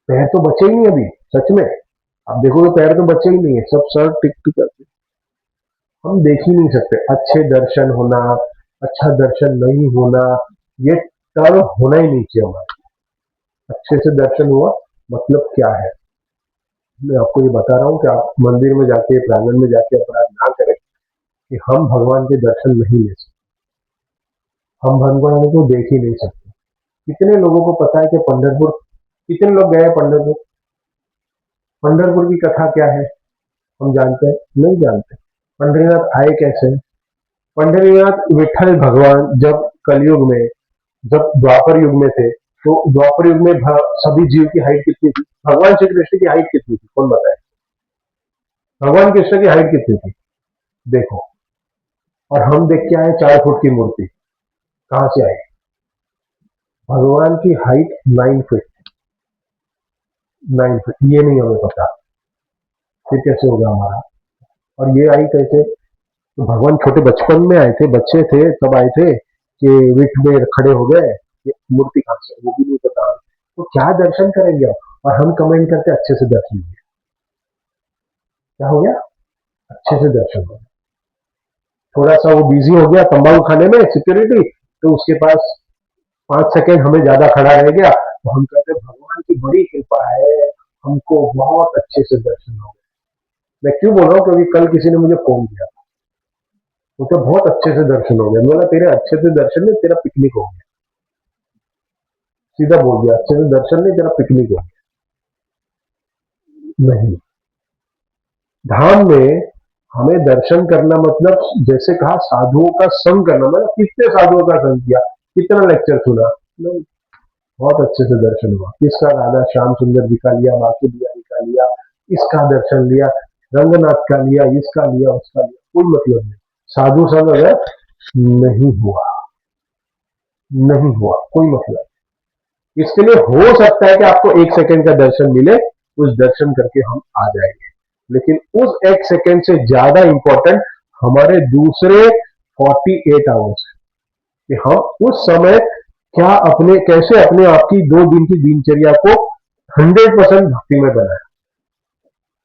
पैर तो बचे ही नहीं अभी, सच में आप देखोगे पैर तो बचे ही नहीं है, सब सर टिक टिक करते। हम देख ही नहीं सकते। अच्छे दर्शन होना, अच्छा दर्शन नहीं होना, ये टर्म होना ही नहीं चाहिए हमारे। अच्छे से दर्शन हुआ मतलब क्या है? मैं आपको ये बता रहा हूँ कि आप मंदिर में जाके, प्रांगण में जाके अपराध ना करें कि हम भगवान के दर्शन नहीं ले सकते, हम भगवान को देख ही नहीं सकते। कितने लोगों को पता है कि पंढरपुर, कितने लोग गए हैं पंढरपुर? पंढरपुर की कथा क्या है हम जानते हैं? नहीं जानते। पंढरीनाथ आए कैसे? पंढरीनाथ विठल भगवान जब कलयुग में, जब द्वापर युग में थे, तो द्वापर युग में सभी जीव की हाइट कितनी थी? भगवान श्री कृष्ण की हाइट कितनी थी? कौन बताए? भगवान कृष्ण की हाइट कितनी थी? देखो। और हम देख के आए 4 फुट की मूर्ति, कहां से आई? भगवान की हाइट 9 फीट, 9 फीट, ये नहीं हमें पता, फिर कैसे होगा हमारा? और ये आई कैसे? तो भगवान छोटे बचपन में आए थे, बच्चे थे तब आए थे कि विठ में खड़े हो गए? ये मूर्ति कहां से? वो भी नहीं पता। तो क्या दर्शन करेंगे आप? और हम कमेंट करते अच्छे से दर्शन हो गया। क्या हो गया? अच्छे से दर्शन हो गया। थोड़ा सा वो बिजी हो गया तंबाकू खाने में सिक्योरिटी, तो उसके पास 5 सेकेंड हमें ज्यादा खड़ा रह गया, तो हम कहते हैं भगवान की बड़ी कृपा है, हमको बहुत अच्छे से दर्शन हो गए। मैं क्यों बोल रहा हूँ? क्योंकि कल किसी ने मुझे फोन किया, वो तो बहुत अच्छे से दर्शन हो गया। बोला तेरे अच्छे से दर्शन नहीं, तेरा पिकनिक हो गया। सीधा बोल दिया, अच्छे से दर्शन नहीं, तेरा पिकनिक हो गया। नहीं, धाम में हमें दर्शन करना मतलब, जैसे कहा साधुओं का संग करना, मतलब कितने साधुओं का संग किया, कितना लेक्चर सुना? नहीं, बहुत अच्छे से दर्शन हुआ। किसका? राधा श्याम सुंदर जी का लिया, बाकी बिहारी का लिया, इसका दर्शन लिया, रंगनाथ का लिया, इसका लिया, उसका लिया, कोई मतलब नहीं। साधु संग अगर नहीं हुआ, नहीं हुआ, कोई मतलब। इसके लिए हो सकता है कि आपको 1 सेकंड का दर्शन मिले, उस दर्शन करके हम आ जाएंगे, लेकिन उस 1 सेकंड से ज्यादा इंपॉर्टेंट हमारे दूसरे 48 आवर्स है कि हम उस समय क्या अपने, कैसे अपने आप की 2 दिन की दिनचर्या को 100% भक्ति में बनाए।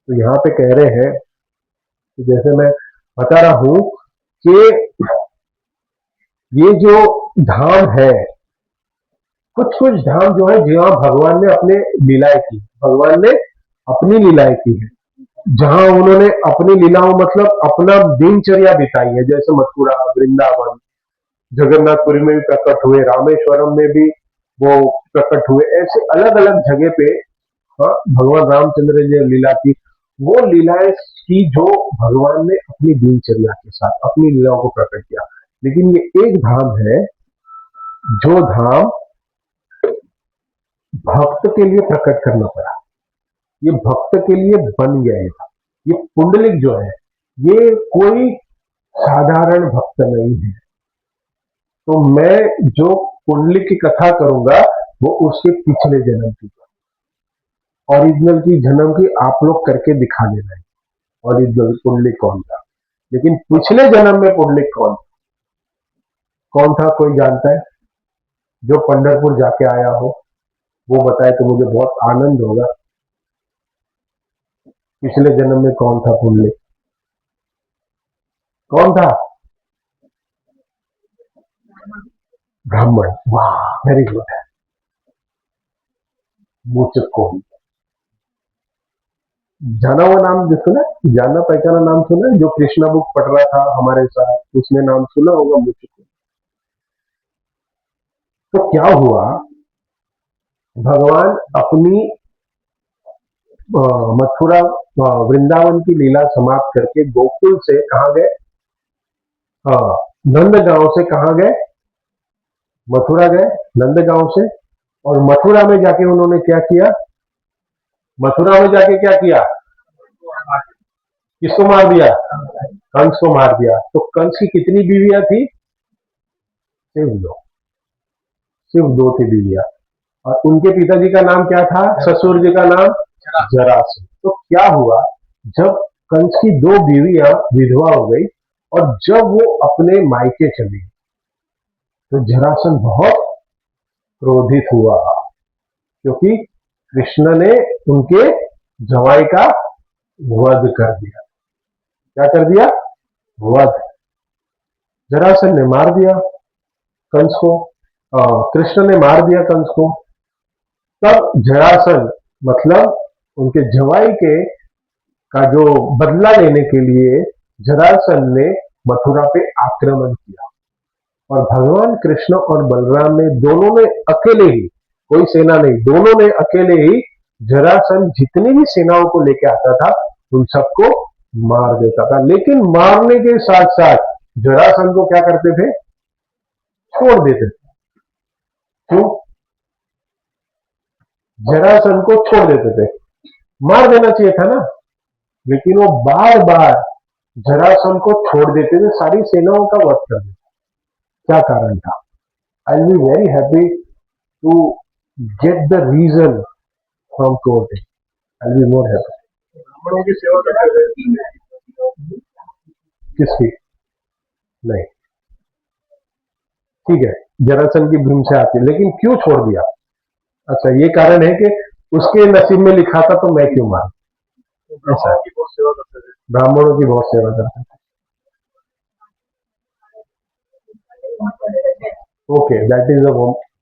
तो यहाँ पे कह रहे हैं कि जैसे मैं बता रहा हूं कि ये जो धाम है, कुछ कुछ धाम जो है जहां भगवान ने अपने लीलाएं की, भगवान ने अपनी लीलाएं की है, जहां उन्होंने अपनी लीलाओं मतलब अपना दिनचर्या बिताई है, जैसे मथुरा, वृंदावन, जगन्नाथपुरी में भी प्रकट हुए, रामेश्वरम में भी वो प्रकट हुए, ऐसे अलग अलग जगह पे। हाँ, भगवान रामचंद्र ने लीला की, वो लीलाएं की जो भगवान ने अपनी दिनचर्या के साथ अपनी लीलाओं को प्रकट किया। लेकिन ये एक धाम है जो धाम भक्त के लिए प्रकट करना पड़ा, ये भक्त के लिए बन गया था। ये पुंडलिक जो है, ये कोई साधारण भक्त नहीं है। तो मैं जो पुंडलिक की कथा करूंगा वो उसके पिछले जन्म की, ओरिजिनल की जन्म की आप लोग करके दिखा देना है, ओरिजिनल पुंडलिक कौन था। लेकिन पिछले जन्म में पुंडलिक कौन था? कोई जानता है? जो पंढरपुर जाके आया हो वो बताए तो मुझे बहुत आनंद होगा। पिछले जन्म में कौन था पुंडलिक? कौन था? ब्राह्मण। वाह, वेरी गुड। मुचको जाना हुआ नाम सुना, जाना पहचाना नाम सुना, जो कृष्णा बुक पढ़ रहा था हमारे साथ, उसने नाम सुना होगा मुचको। तो क्या हुआ, भगवान अपनी मथुरा वृंदावन की लीला समाप्त करके गोकुल से कहा गए? नंदगांव से कहा गए? मथुरा गए नंदगांव से। और मथुरा में जाके उन्होंने क्या किया? मथुरा में जाके क्या किया? किसको मार दिया? कंस को मार दिया। तो कंस की कितनी बीवियां थी? सिर्फ दो थी बीवियां। और उनके पिताजी का नाम क्या था? ससुर जी का नाम जरासंध। तो क्या हुआ, जब कंस की दो बीवियां विधवा हो गई और जब वो अपने मायके चली तो जरासंध बहुत क्रोधित हुआ, क्योंकि कृष्ण ने उनके जवाई का वध कर दिया। क्या कर दिया? वध। जरासंध ने मार दिया कंस को, कृष्ण ने मार दिया कंस को। तब जरासंध मतलब उनके जवाई के का जो बदला लेने के लिए जरासंध ने मथुरा पे आक्रमण किया। और भगवान कृष्ण और बलराम ने दोनों ने अकेले ही, कोई सेना नहीं, दोनों ने अकेले ही जरासंध जितनी भी सेनाओं को लेके आता था उन सबको मार देता था। लेकिन मारने के साथ साथ जरासंध को क्या करते थे? छोड़ देते थे। क्यों? जरासंध को छोड़ देते थे। मार देना चाहिए था ना, लेकिन वो बार बार जरासंध को छोड़ देते थे, सारी सेनाओं का वध कर देते। क्या कारण था? I will be very happy to get the reason from court. I will be more happy. ब्राह्मणों की सेवा करते थे। किसकी? नहीं, ठीक है, जरासंध की भीम से आती है, लेकिन क्यों छोड़ दिया? अच्छा, ये कारण है कि उसके नसीब में लिखा था तो मैं क्यों मारूं? ऐसा ब्राह्मणों की बहुत सेवा करते थे। ब्राह्मणों की बहुत सेवा करते थे। Okay, that is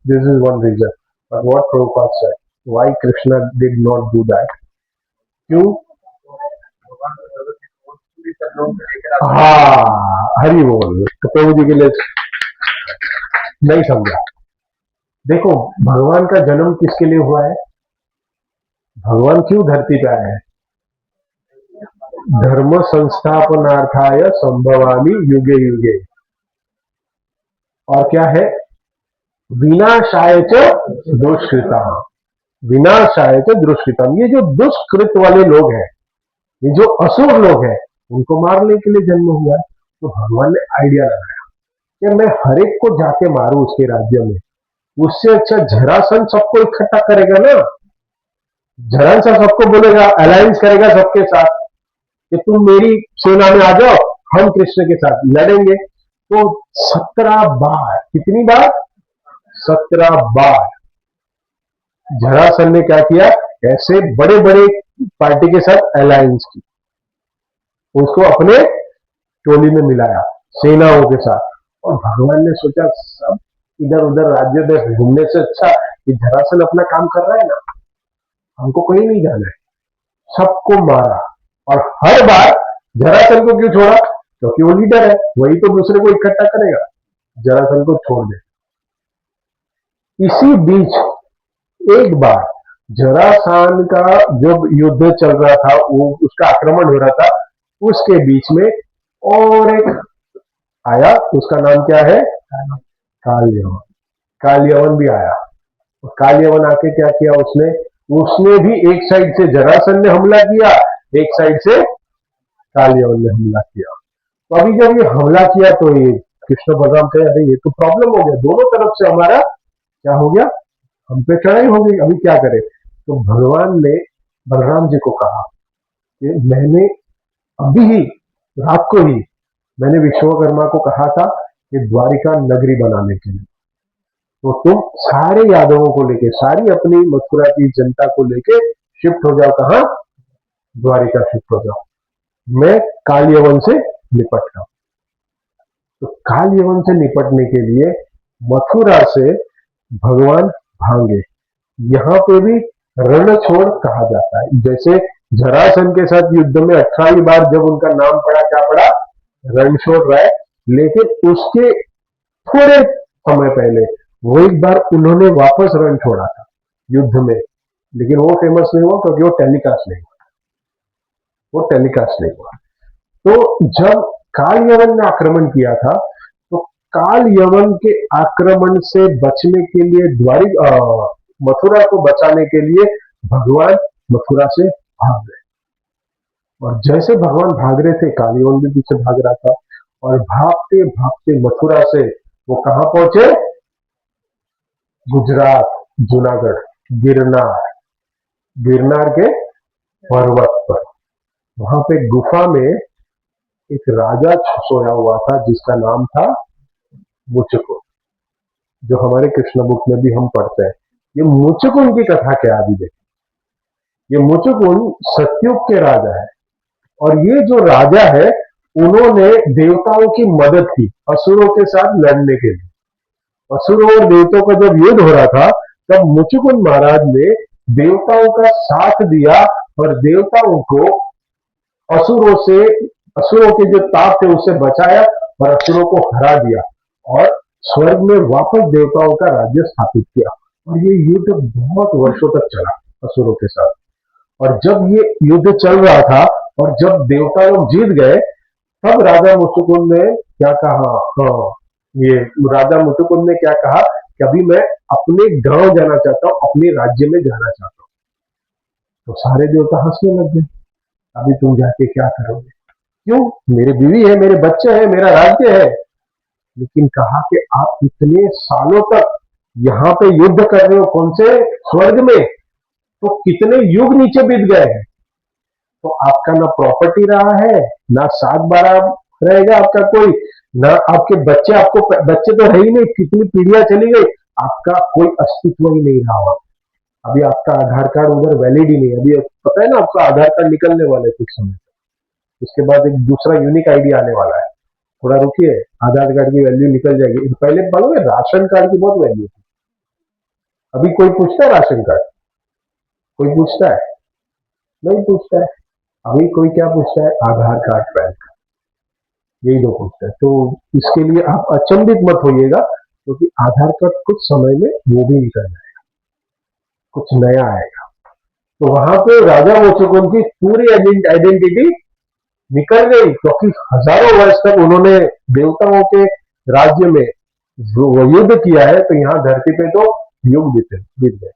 this is one reason. But what Prabhupada said, why Krishna did not do that? क्यों? हाँ, हरि बोल। तो प्रभु जी के लिए नहीं समझा। देखो, भगवान का जन्म किसके लिए हुआ है? भगवान क्यों धरती पे आए हैं? धर्म संस्थापनार्थाय संभवामि युगे युगे। और क्या है? विनाशाय च दुष्कृताम। विनाशाय च दुष्कृताम। ये जो दुष्कृत वाले लोग हैं, ये जो असुर लोग हैं, उनको मारने के लिए जन्म हुआ है। तो भगवान ने आइडिया लगाया कि मैं हर एक को जाके मारूं उसके राज्य में, उससे अच्छा जरासंध सबको इकट्ठा करेगा ना। जरासंध सबको बोलेगा, अलायंस करेगा सबके साथ कि तुम मेरी सेना में आ जाओ, हम कृष्ण के साथ लड़ेंगे। तो 17 बार, कितनी बार? 17 बार जरासंध ने क्या किया? ऐसे बड़े बड़े पार्टी के साथ अलायंस की, उसको अपने टोली में मिलाया सेनाओं के साथ। और भगवान ने सोचा सब इधर उधर राज्य में घूमने से अच्छा कि जरासंध अपना काम कर रहा है ना, हमको कहीं नहीं जाना है। सबको मारा। और हर बार जरासंध को क्यों छोड़ा? क्योंकि वो लीडर है, वही तो दूसरे को इकट्ठा करेगा। जरासंध को छोड़ दे। इसी बीच एक बार जरासंध का जब युद्ध चल रहा था, वो उसका आक्रमण हो रहा था, उसके बीच में और एक आया, उसका नाम क्या है? कालयवन। कालयवन भी आया। कालयवन आके क्या किया उसने? उसने भी एक साइड से जरासंध ने हमला किया, एक साइड से कालयवन ने हमला किया। तो अभी जब ये हमला किया तो ये कृष्ण बलराम कहे, अरे ये तो प्रॉब्लम हो गया, दोनों तरफ से हमारा क्या हो गया? हम पे चढ़ाई हो गई, अभी क्या करें? तो भगवान ने बलराम जी को कहा कि मैंने अभी ही रात को ही मैंने विश्वकर्मा को कहा था कि द्वारिका नगरी बनाने के लिए, तो तुम सारे यादवों को लेके, सारी अपनी मथुरा की जनता को लेके शिफ्ट हो जाओ। कहाँ? द्वारिका शिफ्ट हो जाओ, मैं काल यवन से निपटता हूं। तो काल यवन से निपटने के लिए मथुरा से भगवान भागे। यहाँ पे भी रणछोड़ कहा जाता है। जैसे जरासंध के साथ युद्ध में 18वीं बार जब उनका नाम पड़ा, क्या पड़ा? रणछोड़ राय। लेकिन उसके थोड़े समय पहले वो एक बार उन्होंने वापस रण छोड़ा था युद्ध में, लेकिन वो फेमस नहीं हुआ क्योंकि वो टेलीकास्ट नहीं हुआ। तो जब काल यवन ने आक्रमण किया था, तो काल यवन के आक्रमण से बचने के लिए मथुरा को बचाने के लिए भगवान मथुरा से भाग गए। और जैसे भगवान भाग रहे थे, काल यवन भी पीछे भाग रहा था, और भागते भागते मथुरा से वो कहां पहुंचे? गुजरात, जूनागढ़, गिरनार, गिरनार के पर्वत पर। वहां पे गुफा में एक राजा सोया हुआ था जिसका नाम था मुचकुंद, जो हमारे कृष्ण बुक में भी हम पढ़ते हैं। ये मुचकुंद की कथा क्या? अभी देखिए, ये मुचकुंद सतयुग के राजा है, और ये जो राजा है उन्होंने देवताओं की मदद की असुरों के साथ लड़ने के लिए। असुरों और देवताओं का जब युद्ध हो रहा था, तब मुचकुंद महाराज ने देवताओं का साथ दिया और देवताओं को असुरों के जो ताप थे उससे बचाया और असुरों को हरा दिया, और स्वर्ग में वापस देवताओं का राज्य स्थापित किया। और ये युद्ध बहुत वर्षों तक चला असुरों के साथ। और जब ये युद्ध चल रहा था और जब देवता लोग जीत गए, तब राजा मुचुकुंद ने क्या कहा? हाँ, ये राजा मुचुकुंद ने क्या कहा कि अभी मैं अपने गांव जाना चाहता हूं, अपने राज्य में जाना चाहता हूं। तो सारे देवता हंसने लग गए, अभी तुम जाके क्या करोगे? क्यों? मेरी बीवी है, मेरे बच्चे हैं, मेरा राज्य है। लेकिन कहा कि आप इतने सालों तक यहाँ पे युद्ध कर रहे हो, कौन से? स्वर्ग में। तो कितने युग नीचे बीत गए हैं, तो आपका ना प्रॉपर्टी रहा है, ना सात बारह रहेगा आपका कोई, ना आपके बच्चे, आपको बच्चे तो है ही नहीं, कितनी पीढ़ियां चली गई, आपका कोई अस्तित्व ही नहीं रहा। अभी आपका आधार कार्ड उधर वैलिड ही नहीं है। अभी पता है ना, आपका आधार कार्ड निकलने वाला है कुछ समय, उसके बाद एक दूसरा यूनिक आईडी आने वाला है। थोड़ा रुकिए, आधार कार्ड की वैल्यू निकल जाएगी। पहले मालूम है राशन कार्ड की बहुत वैल्यू थी। अभी कोई पूछता है राशन कार्ड? कोई पूछता है? नहीं पूछता है। अभी कोई क्या पूछता है? आधार कार्ड, पैन कार्ड, यही दो पूछता है। तो इसके लिए आप अचंभित मत होइएगा, क्योंकि आधार कार्ड कुछ समय में वो भी निकल जाएगा, कुछ नया आएगा। तो वहां पे राजा मुचुकुंद की पूरी आइडेंटिटी निकल गई, क्योंकि हजारों वर्ष तक उन्होंने देवताओं के राज्य में युद्ध किया है। तो यहाँ धरती पे तो युग बीत गए।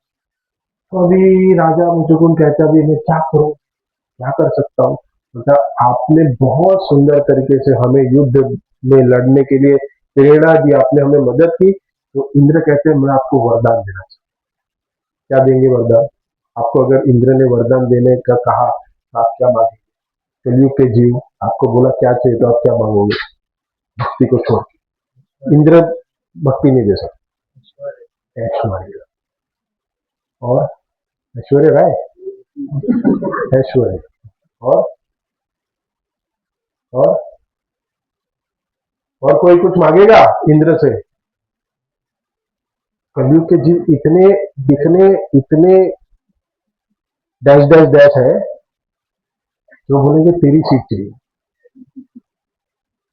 तो अभी राजा मुचुकुंद कहता, अभी मैं क्या करूं, क्या कर सकता हूं? मतलब आपने बहुत सुंदर तरीके से हमें युद्ध में लड़ने के लिए प्रेरणा दी, आपने हमें मदद की। तो इंद्र कहते हैं, मैं आपको वरदान देना चाहता हूं। क्या देंगे वरदान? आपको अगर इंद्र ने वरदान देने का कहा तो आप क्या मांगेंगे? कलयुग के जीव आपको बोला क्या चाहिए, तो आप क्या मांगोगे? भक्ति को छोड़ के। इंद्र भक्ति नहीं दे सकते, ऐश्वर्य। और ऐश्वर्य राय, ऐश्वर्य। और और और कोई कुछ मांगेगा इंद्र से? कलयुग के जीव इतने दिखने, इतने डैश डैश डैश है, जो बोलेंगे तेरी सीट चाहिए,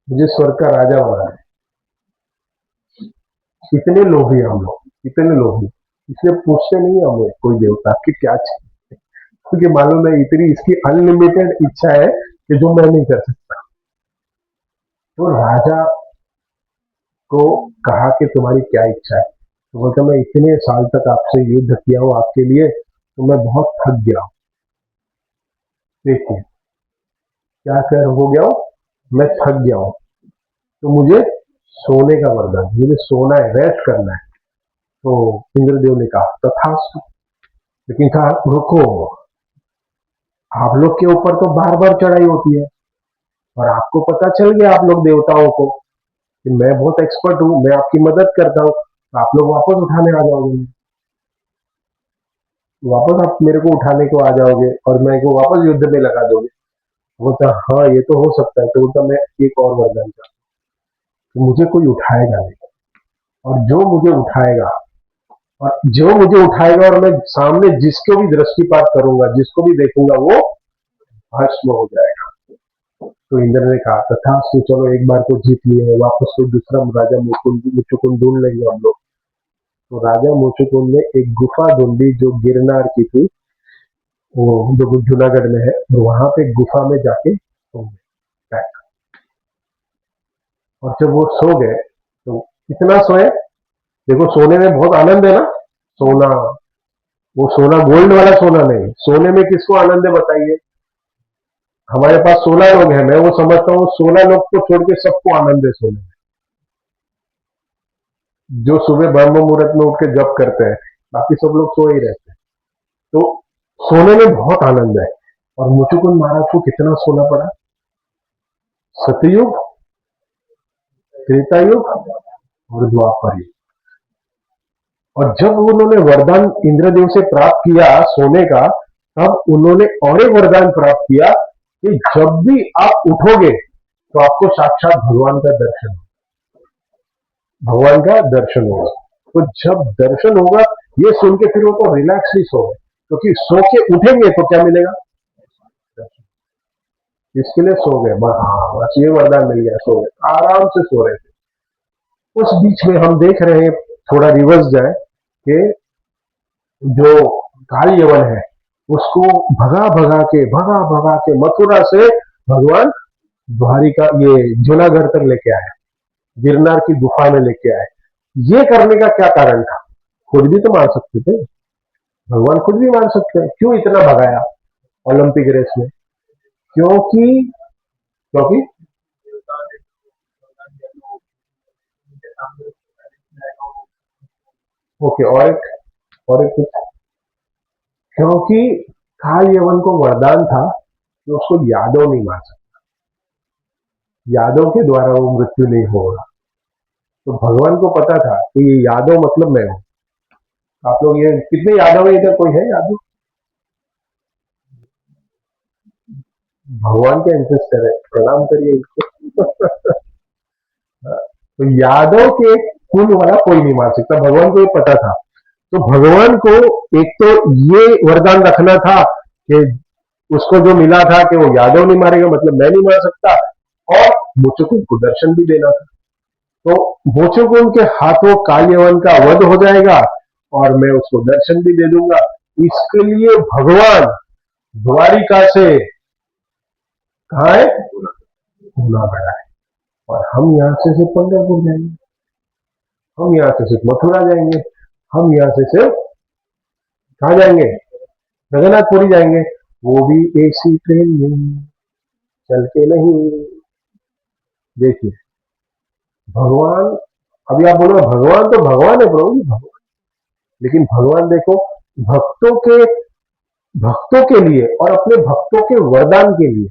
मुझे स्वर्ग का राजा बना है। इतने लोभी हम लोग, इतने लोभी। इसलिए पूछते नहीं हमें कोई देवता कि क्या चाहिए, क्योंकि मालूम है इतनी इसकी अनलिमिटेड इच्छा है कि जो मैं नहीं कर सकता। तो राजा को कहा कि तुम्हारी क्या इच्छा है? तो बोलता, मैं इतने साल तक आपसे युद्ध किया हूं आपके लिए, तो मैं बहुत थक गया हूं। देखिए क्या कर हो गया हूं, मैं थक गया हूं, तो मुझे सोने का वरदान, मुझे सोना है, रेस्ट करना है। तो इंद्रदेव ने कहा तथास्तु। लेकिन कहा रुको, आप लोग के ऊपर तो बार बार चढ़ाई होती है, और आपको पता चल गया आप लोग देवताओं को कि मैं बहुत एक्सपर्ट हूं, मैं आपकी मदद करता हूं, तो आप लोग वापस उठाने आ जाओगे, वापस आप मेरे को उठाने को आ जाओगे और मैं को वापस युद्ध में लगा दोगे। बोलता हाँ ये तो हो सकता है। तो बोलता मैं एक और वरदान चाहता हूं कि मुझे कोई उठाएगा नहीं, और जो मुझे उठाएगा, और मैं सामने जिसको भी दृष्टिपात करूंगा, जिसको भी देखूंगा, वो भस्म हो जाएगा। तो इंद्र ने कहा तथास्तु, चलो एक बार तो जीत लिए, वापस कोई दूसरा राजा मुचुकुंद ढूंढ लेंगे हम लोग। तो राजा मुचुकुंद ने एक गुफा ढूंढी जो गिरनार की थी, वो जो जूनागढ़ में है, और वहां पे गुफा में जाके सो गए। और जब वो सो गए तो इतना सोए, देखो सोने में बहुत आनंद है ना, सोना, वो सोना गोल्ड वाला सोना नहीं, सोने में किसको आनंद है बताइए। हमारे पास 16 लोग हैं, मैं वो समझता हूँ 16 लोग को छोड़ के सबको आनंद है सोने में, जो सुबह ब्रह्म मुहूर्त में उठ के जप करते हैं, बाकी सब लोग सो ही रहते हैं। तो सोने में बहुत आनंद है। और मुचुकुंद महाराज को कितना सोना पड़ा, सतयुग, त्रेता युग और द्वापर युग। और जब उन्होंने वरदान इंद्रदेव से प्राप्त किया सोने का, तब उन्होंने और एक वरदान प्राप्त किया कि जब भी आप उठोगे तो आपको साक्षात भगवान का दर्शन होगा। तो जब दर्शन होगा, ये सुन के फिर वो तो रिलैक्सली सो गए, क्योंकि सो के उठेंगे तो क्या मिलेगा, इसके लिए सो गए। बस ये वरदान मिल गया, सो गए, आराम से सो रहे थे। उस बीच में हम देख रहे हैं, थोड़ा रिवर्स जाए, कि जो काल यवन है उसको भगा भगा के मथुरा से भगवान द्वारिका, ये जूनागढ़ तक लेके आए, गिरनार की गुफा में लेके आए। ये करने का क्या कारण था, खुद भी तो मार सकते थे, भगवान खुद भी मार सकते हैं, क्यों इतना भगाया ओलंपिक रेस में, क्योंकि क्योंकि ओके, और एक कुछ, क्योंकि काल यवन को वरदान था कि उसको यादव नहीं मार सकता, यादव के द्वारा वो मृत्यु नहीं होगा। तो भगवान को पता था कि ये यादव मतलब मैं हूं। आप लोग ये कितने यादव है इधर, कोई है यादव? भगवान के एंसेस्टर है, प्रणाम करिए इसको। तो यादव के कुल वाला कोई नहीं मार सकता, भगवान को ये पता था। तो भगवान को एक तो ये वरदान रखना था कि उसको जो मिला था कि वो यादव नहीं मारेगा, मतलब मैं नहीं मार सकता, और मुचुकुंद को दर्शन भी देना था। तो मुचुकुंद के हाथों काल्यवन का वध हो जाएगा और मैं उसको दर्शन भी दे दूंगा। इसके लिए भगवान द्वारिका से कहा है, जूनागढ़ आए, और हम यहां से सिर्फ पंढरपुर जाएंगे, हम यहां से सिर्फ मथुरा जाएंगे, हम यहां से सिर्फ कहा जाएंगे, जगन्नाथपुरी जाएंगे, वो भी एसी ट्रेन में, चल के नहीं। देखिए भगवान, अभी आप बोलो भगवान तो भगवान है, प्रभु जी भगवान, लेकिन भगवान देखो भक्तों के लिए और अपने भक्तों के वरदान के लिए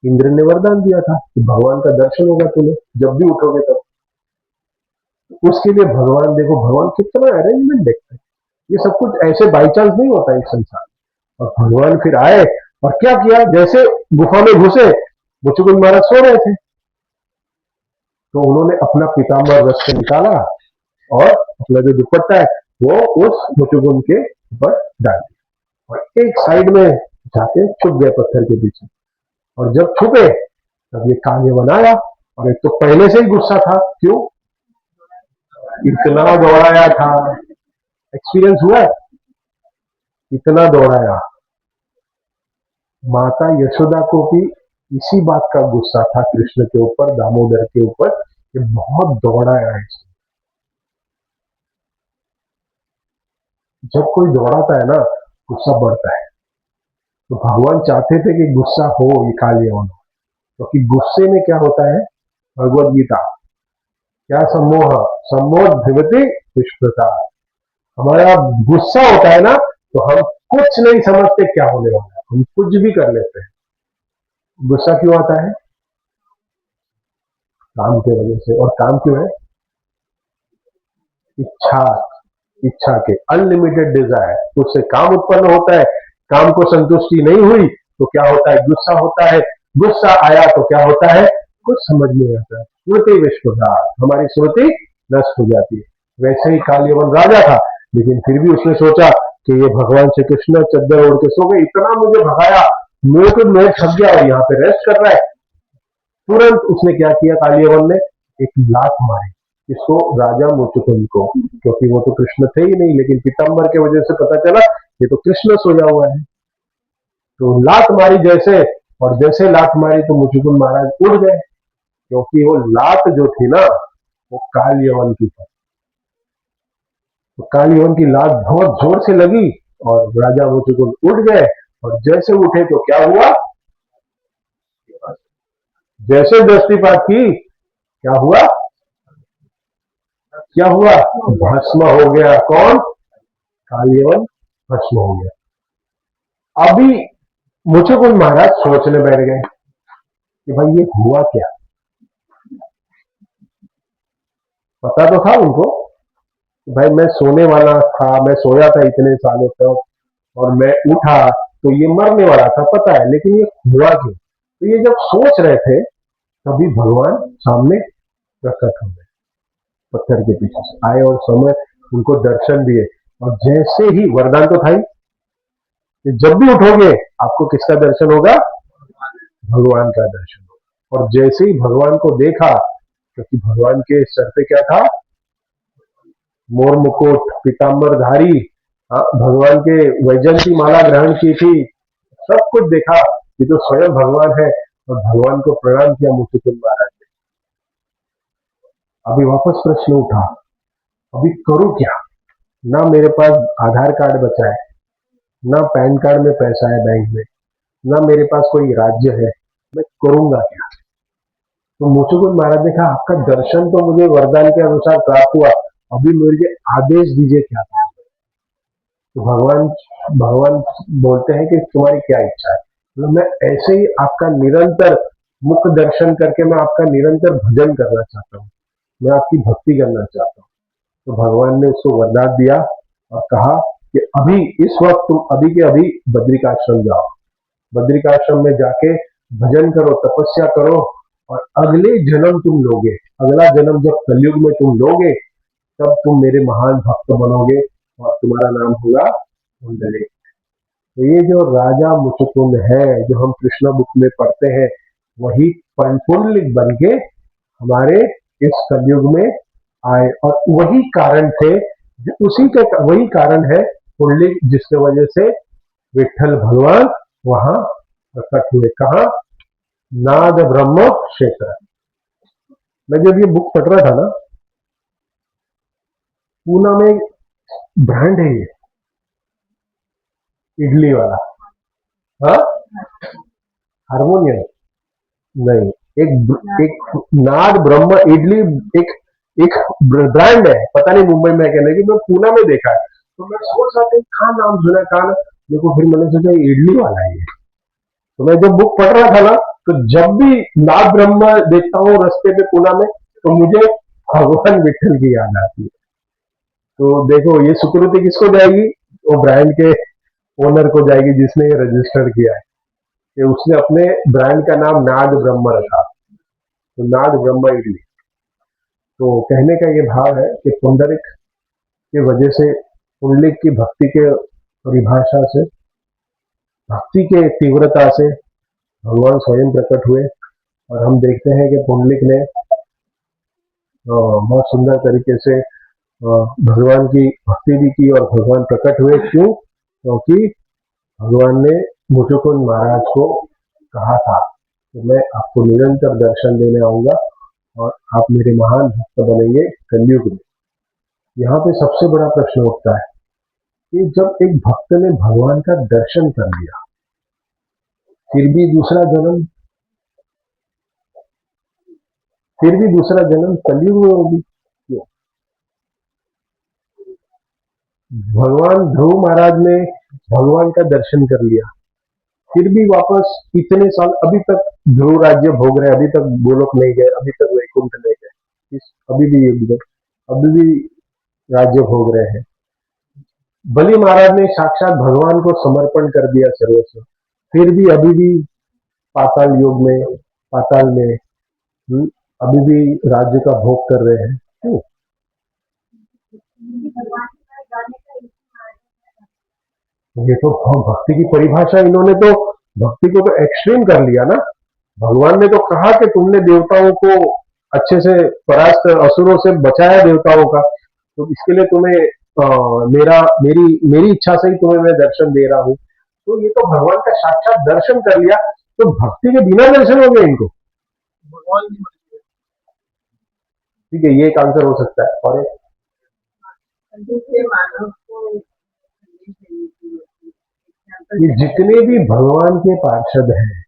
इंद्र ने वरदान दिया था कि भगवान का दर्शन होगा तुम्हें जब भी उठोगे तब। उसके लिए भगवान, देखो भगवान कितना अरेंजमेंट देखते हैं, ये सब कुछ ऐसे बाई चांस नहीं होता इस संसार। और भगवान फिर आए और क्या किया, जैसे गुफा में घुसे, मुचुकुंद महाराज सो रहे थे, तो उन्होंने अपना पीताम्बर रस से निकाला और अपना जो दुपट्टा है वो उस मुचुकुंद के ऊपर डाल दिया, और एक साइड में जाके छुप गए पत्थर के पीछे। और जब छुपे तब ये कान्य बनाया, और एक तो पहले से ही गुस्सा था, क्यों, इतना दौड़ाया था, एक्सपीरियंस हुआ है, इतना दौड़ाया। माता यशोदा को भी इसी बात का गुस्सा था कृष्ण के ऊपर, दामोदर के ऊपर, कि बहुत दौड़ाया है। जब कोई दौड़ाता है ना, गुस्सा बढ़ता है। तो भगवान चाहते थे कि गुस्सा हो ये कालियवन, क्योंकि गुस्से में क्या होता है, भगवद गीता क्या, सम्मोह धिवति विश्वता, हमारा गुस्सा होता है ना तो हम कुछ नहीं समझते क्या होने वाला है, हम कुछ भी कर लेते हैं। गुस्सा क्यों आता है, काम के वजह से। और काम क्यों है? इच्छा, इच्छा के अनलिमिटेड डिजायर, उससे काम उत्पन्न होता है। काम को संतुष्टि नहीं हुई तो क्या होता है? गुस्सा होता है। गुस्सा आया तो क्या होता है? कुछ समझ नहीं आता। स्मृति विस्फोटा, हमारी स्मृति नष्ट हो जाती है। वैसे ही कालियवन राजा था, लेकिन फिर भी उसने सोचा कि ये भगवान श्री कृष्ण चद्दर ओढ़ के सो गए, इतना मुझे भगाया, मेरे को मैं थक गया और यहाँ पे रेस्ट कर रहा है। तुरंत उसने क्या किया? कालियवन ने एक लात मारी इसको, राजा मुचुकुंद को, क्योंकि वो तो कृष्ण थे ही नहीं, लेकिन पीताम्बर के वजह से पता चला ये तो कृष्ण सोया हुआ है। तो लात मारी जैसे, और जैसे लात मारी तो मुचुकुंद महाराज उड़ गए, क्योंकि वो लात जो थी ना वो कालियवन की थी। तो कालियवन की लात बहुत जोर से लगी और राजा मुचुकुंद उठ गए, और जैसे उठे तो क्या हुआ? जैसे दृष्टिपात की, क्या हुआ? क्या हुआ? भस्म हो गया। कौन? कालियवन भस्म हो गया। अभी मुचुकुंद महाराज सोचने बैठ गए कि भाई ये हुआ क्या। पता तो था उनको कि भाई मैं सोने वाला था, मैं सोया था इतने सालों तक, और मैं उठा तो ये मरने वाला था, पता है, लेकिन ये हुआ क्यों? तो ये जब सोच रहे थे तभी भगवान सामने प्रकट हो गए, पत्थर के पीछे से आए और समय उनको दर्शन दिए। और जैसे ही, वरदान तो था ही कि जब भी उठोगे आपको किसका दर्शन होगा? भगवान का दर्शन होगा। और जैसे ही भगवान को देखा, क्योंकि भगवान के सर पे क्या था? मोर मुकुट, पीताम्बरधारी, भगवान के वैजंती माला ग्रहण की थी, सब कुछ देखा कि तो स्वयं भगवान है। और भगवान को प्रणाम किया मुचुकुंद महाराज ने। अभी वापस प्रश्न उठा, अभी करूं क्या? ना मेरे पास आधार कार्ड बचा है, ना पैन कार्ड में पैसा है बैंक में, ना मेरे पास कोई राज्य है, मैं करूंगा क्या? तो मुचुकुंद महाराज ने कहा, आपका दर्शन तो मुझे वरदान के अनुसार प्राप्त हुआ, अभी मुझे आदेश दीजिए क्या करना है। तो भगवान भगवान बोलते हैं कि तुम्हारी क्या इच्छा है? तो मैं ऐसे ही आपका निरंतर मुख दर्शन करके मैं आपका निरंतर भजन करना चाहता हूँ, मैं आपकी भक्ति करना चाहता हूँ। तो भगवान ने उसको वरदान दिया और कहा कि अभी इस वक्त तुम अभी के अभी बद्रिकाश्रम जाओ, बद्रिकाश्रम में जाके भजन करो, तपस्या करो, और अगले जन्म तुम लोगे, अगला जन्म जब कलयुग में तुम लोगे तब तुम मेरे महान भक्त बनोगे और तुम्हारा नाम होगा कुंडलिक। तो ये जो राजा मुचुकुंद है, जो हम कृष्ण बुक में पढ़ते हैं, वही पुंडलिक बन के हमारे इस कलयुग में आए। और वही कारण थे, उसी के वही कारण है पुंडलिक, जिसके वजह से विठल भगवान वहां प्रकट हुए। कहा? नाद ब्रह्म क्षेत्र। मैं जब ये बुक पढ़ रहा था ना, पूना में ब्रांड है ये इडली वाला, हाँ, हारमोनियम नहीं, एक नाद ब्रह्म इडली, एक एक ब्रांड है, पता नहीं मुंबई में क्या, लेकिन मैं पूना में देखा है। तो मैं सोच रहा था कहाँ नाम सुना, कहाँ, देखो फिर मैंने सोचा इडली वाला है ये। तो मैं जब बुक पढ़ रहा था ना, तो जब भी नाद ब्रह्म देखता हूँ रास्ते पे पूना में, तो मुझे भगवान विठल की याद आती है। तो देखो ये सुकृति किसको जाएगी? वो ब्रांड के ओनर को जाएगी जिसने ये रजिस्टर किया है, कि उसने अपने ब्रांड का नाम नाद ब्रह्म रखा, तो नाद ब्रह्म इडली। तो कहने का ये भाव है कि पुंडरिक की वजह से, पुंडलिक की भक्ति के परिभाषा से, भक्ति के तीव्रता से भगवान स्वयं प्रकट हुए। और हम देखते हैं कि पुंडलिक ने बहुत सुंदर तरीके से भगवान की भक्ति भी की और भगवान प्रकट हुए। क्यों? क्योंकि भगवान ने मुचुकुंद महाराज को कहा था कि मैं आपको निरंतर दर्शन देने आऊंगा और आप मेरे महान भक्त बनेंगे कलयुग में। यहाँ पे सबसे बड़ा प्रश्न उठता है कि जब एक भक्त ने भगवान का दर्शन कर लिया, फिर भी दूसरा जन्म, फिर भी दूसरा जन्म कलयुग में होगी क्यों? भगवान ध्रुव महाराज ने भगवान का दर्शन कर लिया, फिर भी वापस इतने साल, अभी तक ध्रुव राज्य भोग रहे हैं, अभी तक गोलोक नहीं गए, अभी तक वैकुंठ नहीं गए, अभी भी अभी भी राज्य भोग रहे हैं। बलि महाराज ने साक्षात भगवान को समर्पण कर दिया सर्वस्व, फिर भी अभी भी पाताल युग में, पाताल में अभी भी राज्य का भोग कर रहे हैं। क्यों? भगवान के पास जाने का ये तो भक्ति की परिभाषा, इन्होंने तो भक्ति को तो एक्सट्रीम कर लिया ना। भगवान ने तो कहा कि तुमने देवताओं को अच्छे से परास्त, असुरों से बचाया देवताओं का, तो इसके लिए तुम्हें मेरी मेरी इच्छा से ही तुम्हें मैं दर्शन दे रहा हूँ। तो ये तो भगवान का साक्षात दर्शन कर लिया, तो भक्ति के बिना दर्शन हो गया इनको। भगवान की मर्जी है। ठीक है, ये एक आंसर हो सकता है। और एक दूसरे मानव को ये जितने भी भगवान के पार्षद हैं,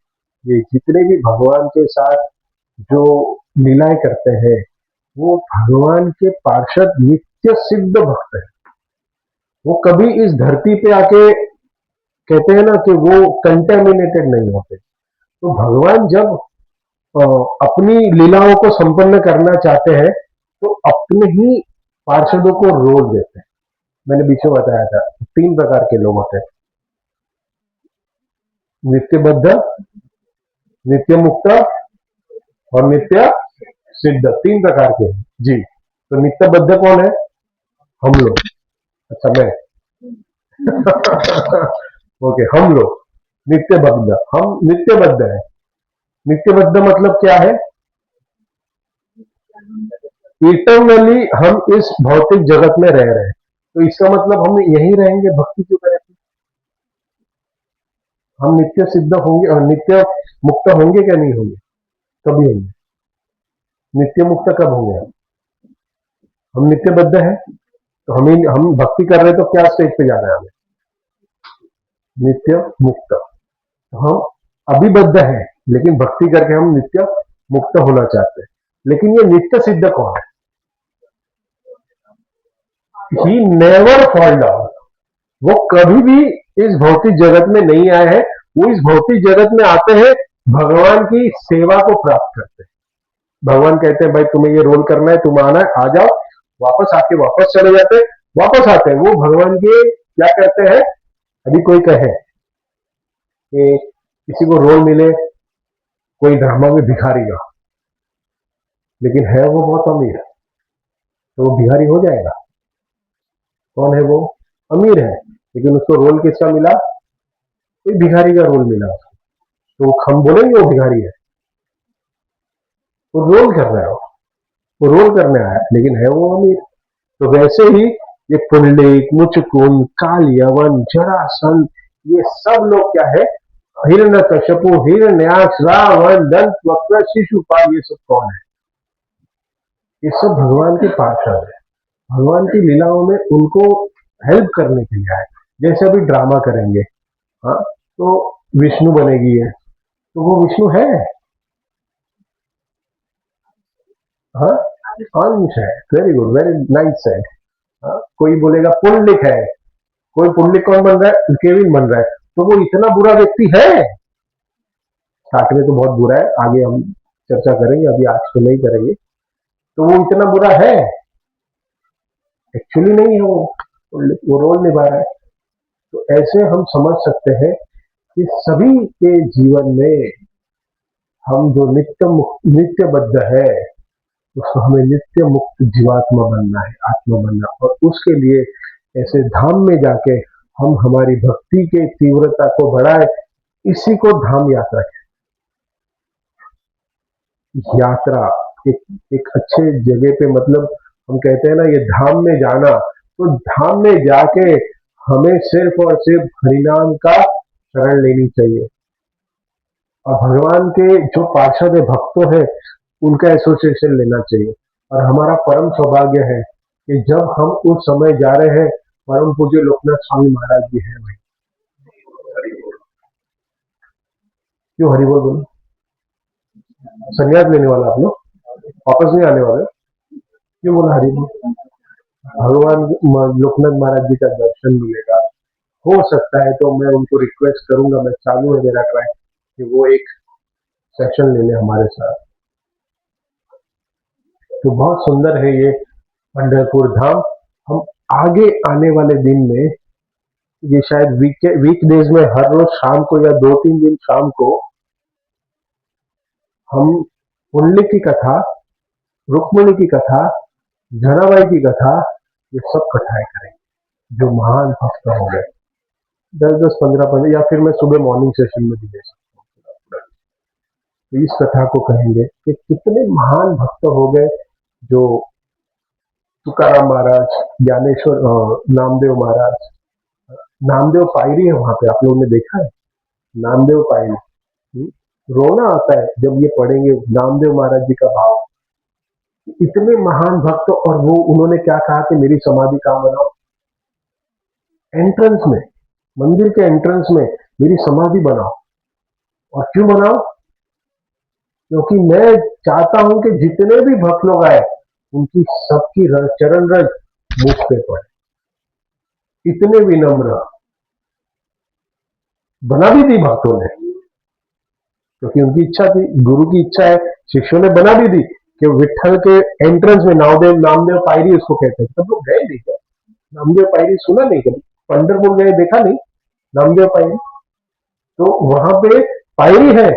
ये जितने भी भगवान के साथ जो लीलाएं करते हैं, वो भगवान के पार्षद नित्य सिद्ध भक्त हैं। वो कभी इस धरती पे आके कहते हैं ना कि वो कंटेमिनेटेड नहीं होते। तो भगवान जब अपनी लीलाओं को संपन्न करना चाहते हैं तो अपने ही पार्षदों को रोल देते हैं। मैंने पीछे बताया था 3 प्रकार के लोग होते हैं, नित्यबद्ध, नित्य मुक्त और नित्य सिद्ध। 3 प्रकार के हैं जी। तो नित्यबद्ध कौन है? हम लोग। अच्छा, मैं ओके, हम लोग नित्यबद्ध, हम नित्यबद्ध है। नित्यबद्ध मतलब क्या है? इटरनली हम इस भौतिक जगत में रह रहे हैं, तो इसका मतलब हम यहीं रहेंगे, भक्ति क्यों करें? हम नित्य सिद्ध होंगे और नित्य मुक्त होंगे क्या नहीं होंगे? कभी होंगे। नित्य मुक्त कब होंगे? हम नित्यबद्ध हैं, तो हम भक्ति कर रहे हैं, तो क्या स्टेज पे जा रहे हैं? हमें नित्य मुक्त। तो हम अभिबद्ध हैं, लेकिन भक्ति करके हम नित्य मुक्त होना चाहते हैं। लेकिन ये नित्य सिद्ध कौन है? He never fall down. वो कभी भी इस भौतिक जगत में नहीं आए हैं। वो इस भौतिक जगत में आते हैं भगवान की सेवा को प्राप्त करते हैं। भगवान कहते हैं भाई तुम्हें ये रोल करना है, तुम आना है, आ जाओ। वापस आके वापस चले जाते हैं, वापस आते हैं। वो भगवान के क्या करते हैं? अभी कोई कहे कि किसी को रोल मिले कोई ड्रामा में भिखारी का, लेकिन है वो बहुत अमीर, तो वो भिखारी हो जाएगा? कौन है वो? अमीर है, लेकिन उसको रोल किसका मिला? कोई भिखारी का रोल मिला उसको, तो हम बोलेंगे वो भिखारी है? वो रोल कर रहा है, वो रोल करने आया, लेकिन है वो अमीर। तो वैसे ही ये पुंडलिक, मुचकुंद, काल यवन, जरासंध, ये सब लोग क्या है? हिरण्यकश्यपु, हिरण्याक्ष, रावण, दंत वक्र, शिशुपाल, ये सब कौन है? ये सब भगवान के पार्षद है। भगवान की लीलाओं में उनको हेल्प करने के लिए आए। जैसे अभी ड्रामा करेंगे, हाँ, तो विष्णु बनेगी है, तो वो विष्णु है, हाँ, अंश है। Very good, very nice said. कोई बोलेगा पुंडलिक है, कोई पुंडलिक कौन बन रहा है? केविन बन रहा है, तो वो इतना बुरा व्यक्ति है? स्टार्ट में तो बहुत बुरा है, आगे हम चर्चा करेंगे, अभी आज तो नहीं करेंगे। तो वो इतना बुरा है? एक्चुअली नहीं है, वो रोल निभा रहा है। तो ऐसे हम समझ सकते हैं कि सभी के जीवन में हम जो नित्यबद्ध है, उसको हमें नित्य मुक्त जीवात्मा बनना है, आत्मा बनना। और उसके लिए ऐसे धाम में जाके हम हमारी भक्ति के तीव्रता को बढ़ाए। इसी को धाम यात्रा कहते हैं। यात्रा एक अच्छे जगह पे, मतलब हम कहते हैं ना ये धाम में जाना, तो धाम में जाके हमें सिर्फ और सिर्फ हरिनाम का शरण लेनी चाहिए। और भगवान के जो पार्षद है, भक्तों है, उनका एसोसिएशन लेना चाहिए। और हमारा परम सौभाग्य है कि जब हम उस समय जा रहे हैं, परम पूज्य लोकनाथ स्वामी महाराज जी हैं भाई। क्यों हरि बोल बोलो? संन्यास लेने वाला आप लोग, वापस नहीं आने वाले? क्यों बोला हरि बोल? भगवान लोकनाथ महाराज जी का दर्शन मिलेगा। हो सकता है तो मैं उनको रिक्वेस्ट करूंगा, मैं चालू है मेरा ट्राई, कि वो एक सेशन ले लें हमारे साथ। तो बहुत सुंदर है ये पंढरपुर धाम। हम आगे आने वाले दिन में ये शायद वीकडेज में हर रोज शाम को या 2-3 दिन शाम को हम पुंडलिक की कथा, रुक्मिणी की कथा, जनाबाई की कथा, ये सब कथाएं करेंगे जो महान भक्त हो गए। 10-10, 15-15, या फिर मैं सुबह मॉर्निंग सेशन में भी दे सकता हूँ। तो इस कथा को कहेंगे कि कितने महान भक्त हो गए, जो तुकाराम महाराज, ज्ञानेश्वर, नामदेव महाराज, नामदेव पायरी है वहां पे, आप लोगों ने देखा है नामदेव पायरी। रोना आता है जब ये पढ़ेंगे नामदेव महाराज जी का भाव। इतने महान भक्त, और वो उन्होंने क्या कहा कि मेरी समाधि कहां बनाओ? एंट्रेंस में, मंदिर के एंट्रेंस में मेरी समाधि बनाओ। और क्यों बनाओ? क्योंकि मैं चाहता हूं कि जितने भी भक्त लोग आए उनकी सबकी चरण रज मुझ पे पड़े। इतने विनम्र बना भी दी भक्तों ने, क्योंकि उनकी इच्छा थी, गुरु की इच्छा है, शिष्यों ने बना भी दी कि विठल के एंट्रेंस में नामदेव पायरी उसको कहते हैं। सब लोग गए नहीं क्या? नामदेव पायरी सुना नहीं कभी? पंढरपुर गए देखा नहीं नामदेव पायरी? तो वहां पे पायरी है,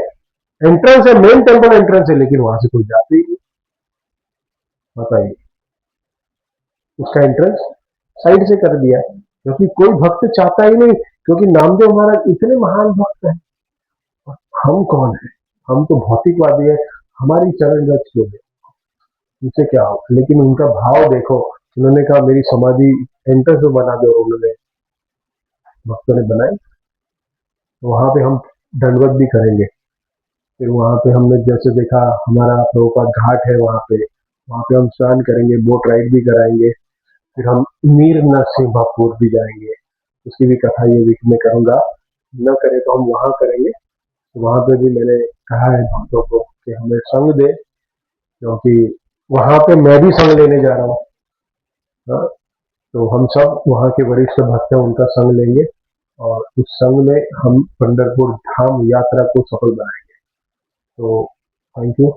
एंट्रेंस है, मेन टेम्पल एंट्रेंस है, लेकिन वहां से कोई जाते ही नहीं। बताइए, उसका एंट्रेंस साइड से कर दिया, क्योंकि कोई भक्त चाहता ही नहीं, क्योंकि नामदेव महाराज इतने महान भक्त हैं। हम कौन है? हम तो भौतिकवादी है, हमारी चरण रज क्यों है, उनसे क्या हो? लेकिन उनका भाव देखो, उन्होंने कहा मेरी समाधि एंट्रेंस में बना दो, उन्होंने भक्तों ने बनाई। तो वहां पे हम दंडवत भी करेंगे। फिर वहां पे हमने जैसे देखा, हमारा प्रभुपाद घाट है, वहां पे हम स्नान करेंगे, बोट राइड भी कराएंगे। फिर हम मीर नरसिंहपुर भी जाएंगे, उसकी भी कथा ये वीक में करूंगा, न करे तो हम वहां करेंगे। तो वहां पे भी मैंने कहा है भक्तों को कि हमें संग दे, क्योंकि वहां पे मैं भी संग लेने जा रहा हूँ। हाँ, तो हम सब वहां के वरिष्ठ भक्त हैं, उनका संग लेंगे, और उस संग में हम पंढरपुर धाम यात्रा को सफल बनाएंगे। तो थैंक यू।